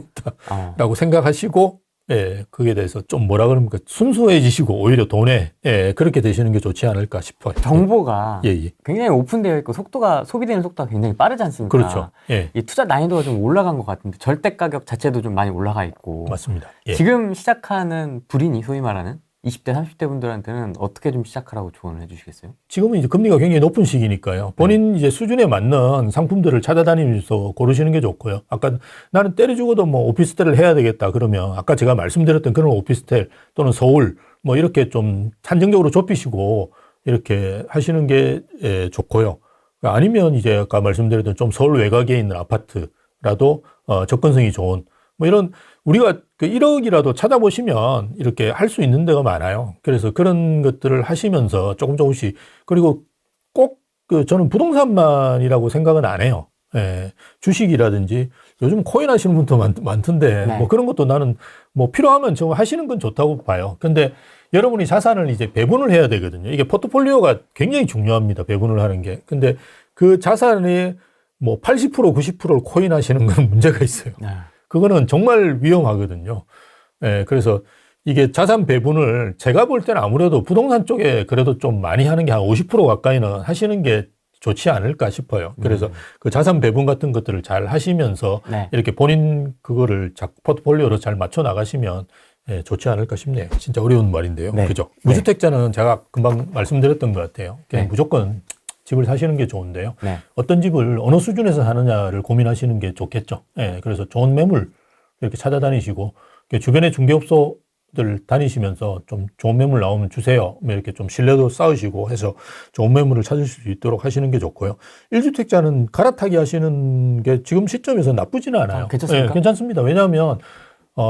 있다라고 생각하시고, 예, 그에 대해서 좀 뭐라 그럽니까? 순수해지시고 오히려 돈에, 예, 그렇게 되시는 게 좋지 않을까 싶어요. 정보가 예, 예. 굉장히 오픈되어 있고 소비되는 속도가 굉장히 빠르지 않습니까? 그렇죠. 예. 이 투자 난이도가 좀 올라간 것 같은데 절대 가격 자체도 좀 많이 올라가 있고. 맞습니다. 예. 지금 시작하는 불인이 소위 말하는 20대, 30대 분들한테는 어떻게 좀 시작하라고 조언을 해주시겠어요? 지금은 이제 금리가 굉장히 높은 시기니까요. 본인 이제 수준에 맞는 상품들을 찾아다니면서 고르시는 게 좋고요. 아까 나는 때려 죽어도 뭐 오피스텔을 해야 되겠다 그러면 아까 제가 말씀드렸던 그런 오피스텔 또는 서울 뭐 이렇게 좀 한정적으로 좁히시고 이렇게 하시는 게 좋고요. 아니면 이제 아까 말씀드렸던 좀 서울 외곽에 있는 아파트라도 접근성이 좋은 뭐 이런 우리가 그 1억이라도 찾아보시면 이렇게 할 수 있는 데가 많아요. 그래서 그런 것들을 하시면서 조금씩 그리고 꼭 그 저는 부동산만이라고 생각은 안 해요. 예, 주식이라든지 요즘 코인 하시는 분도 많던데 네. 뭐 그런 것도 나는 뭐 필요하면 저 하시는 건 좋다고 봐요. 근데 여러분이 자산을 이제 배분을 해야 되거든요. 이게 포트폴리오가 굉장히 중요합니다. 배분을 하는 게. 근데 그 자산의 뭐 80% 90%를 코인 하시는 건 문제가 있어요. 네. 그거는 정말 위험하거든요. 예, 그래서 이게 자산 배분을 제가 볼 때는 아무래도 부동산 쪽에 그래도 좀 많이 하는 게 한 50% 가까이는 하시는 게 좋지 않을까 싶어요. 그래서 그 자산 배분 같은 것들을 잘 하시면서 네. 이렇게 본인 그거를 포트폴리오로 잘 맞춰 나가시면 예, 좋지 않을까 싶네요. 진짜 어려운 말인데요. 네. 그죠? 네. 무주택자는 제가 금방 말씀드렸던 것 같아요. 그냥 네. 무조건 집을 사시는 게 좋은데요. 네. 어떤 집을 어느 수준에서 사느냐를 고민하시는 게 좋겠죠. 예, 그래서 좋은 매물 이렇게 찾아다니시고 주변에 중개업소들 다니시면서 좀 좋은 매물 나오면 주세요. 이렇게 좀 신뢰도 쌓으시고 해서 좋은 매물을 찾을 수 있도록 하시는 게 좋고요. 1주택자는 갈아타기 하시는 게 지금 시점에서 나쁘지는 않아요. 괜찮습니까? 예, 괜찮습니다. 왜냐하면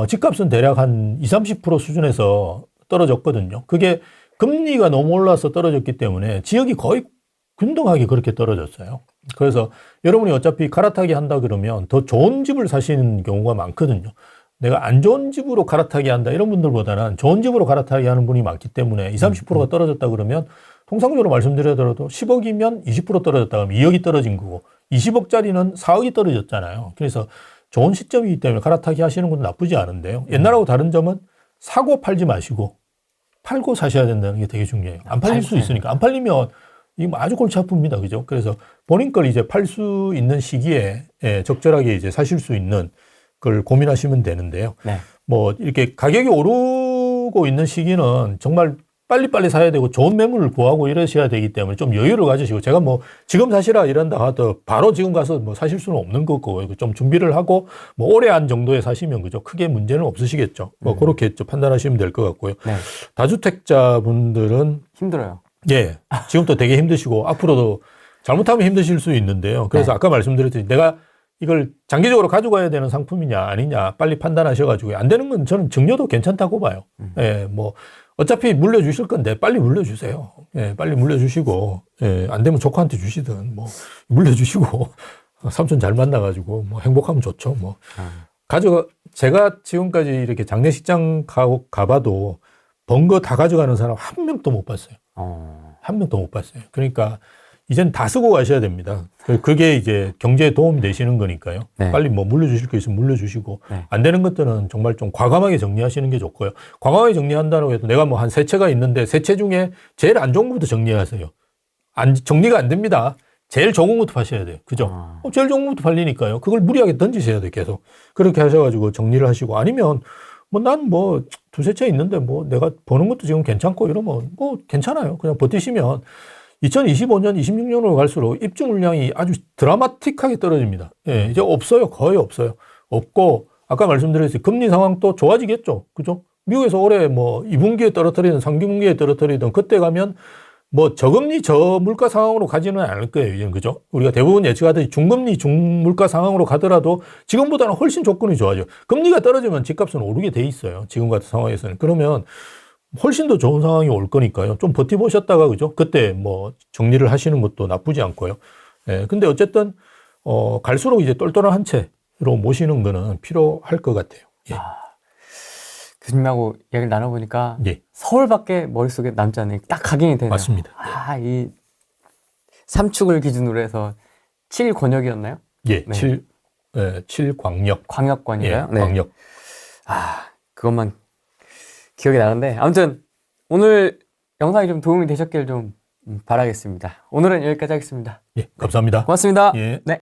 집값은 대략 한 20, 30% 수준에서 떨어졌거든요. 그게 금리가 너무 올라서 떨어졌기 때문에 지역이 거의 균등하게 그렇게 떨어졌어요. 그래서 여러분이 어차피 갈아타기 한다 그러면 더 좋은 집을 사시는 경우가 많거든요. 내가 안 좋은 집으로 갈아타기 한다 이런 분들보다는 좋은 집으로 갈아타기 하는 분이 많기 때문에 20, 30%가 떨어졌다 그러면 통상적으로 말씀드리더라도 10억이면 20% 떨어졌다 그러면 2억이 떨어진 거고 20억짜리는 4억이 떨어졌잖아요. 그래서 좋은 시점이기 때문에 갈아타기 하시는 건 나쁘지 않은데요. 옛날하고 다른 점은 사고 팔지 마시고 팔고 사셔야 된다는 게 되게 중요해요. 안 팔릴 수 있으니까. 안 팔리면 이거 아주 골치 아픕니다. 그죠? 그래서 본인 걸 이제 팔 수 있는 시기에 적절하게 이제 사실 수 있는 걸 고민하시면 되는데요. 네. 뭐 이렇게 가격이 오르고 있는 시기는 정말 빨리빨리 사야 되고 좋은 매물을 구하고 이러셔야 되기 때문에 좀 여유를 가지시고 제가 뭐 지금 사시라 이런다 하도 바로 지금 가서 뭐 사실 수는 없는 거고 좀 준비를 하고 뭐 올해 안 정도에 사시면 그죠? 크게 문제는 없으시겠죠. 뭐 그렇게 판단하시면 될 것 같고요. 네. 다주택자분들은 힘들어요. 예, 지금도 되게 힘드시고 앞으로도 잘못하면 힘드실 수 있는데요. 그래서 네. 아까 말씀드렸듯이 내가 이걸 장기적으로 가져가야 되는 상품이냐 아니냐 빨리 판단하셔가지고 안 되는 건 저는 증여도 괜찮다고 봐요. 예, 뭐 어차피 물려주실 건데 빨리 물려주세요. 예, 빨리 물려주시고 예, 안 되면 조카한테 주시든 뭐 물려주시고 삼촌 잘 만나가지고 뭐 행복하면 좋죠. 뭐 제가 지금까지 이렇게 장례식장 가봐도 번 거 다 가져가는 사람 한 명도 못 봤어요. 한 명도 못 봤어요. 그러니까 이젠 다 쓰고 가셔야 됩니다. 그게 이제 경제에 도움이 되시는 거니까요. 네. 빨리 뭐 물려주실 거 있으면 물려주시고 네. 안 되는 것들은 정말 좀 과감하게 정리하시는 게 좋고요. 과감하게 정리한다고 해도 내가 뭐 한 세 채가 있는데 세 채 중에 제일 안 좋은 것부터 정리하세요. 정리가 안 됩니다. 제일 좋은 것부터 파셔야 돼요. 그죠? 제일 좋은 것부터 팔리니까요. 그걸 무리하게 던지셔야 돼요. 계속. 그렇게 하셔가지고 정리를 하시고 아니면 난 두세 채 있는데 내가 버는 것도 지금 괜찮고 이러면 괜찮아요. 그냥 버티시면 2025년, 26년으로 갈수록 입주 물량이 아주 드라마틱하게 떨어집니다. 예, 이제 없어요. 거의 없어요. 없고 아까 말씀드렸듯이 금리 상황도 좋아지겠죠. 그죠? 미국에서 올해 2분기에 떨어뜨리든 3분기에 떨어뜨리든 그때 가면 저금리 저물가 상황으로 가지는 않을 거예요. 이제는 그죠? 우리가 대부분 예측하듯이 중금리 중물가 상황으로 가더라도 지금보다는 훨씬 조건이 좋아져. 금리가 떨어지면 집값은 오르게 돼 있어요. 지금 같은 상황에서는. 그러면 훨씬 더 좋은 상황이 올 거니까요. 좀 버티보셨다가 그죠? 그때 정리를 하시는 것도 나쁘지 않고요. 예, 근데 어쨌든 갈수록 이제 똘똘한 한 채로 모시는 거는 필요할 것 같아요. 예. 교수님하고 이야기를 나눠보니까 예. 서울밖에 머릿속에 남지 않는 딱 각인이 되네요. 맞습니다. 이 3축을 기준으로 해서 7권역이었나요? 예, 네. 7광역. 광역권이에요? 예, 광역. 그것만 기억이 나는데 아무튼 오늘 영상이 좀 도움이 되셨길 좀 바라겠습니다. 오늘은 여기까지 하겠습니다. 예, 감사합니다. 고맙습니다. 예. 네.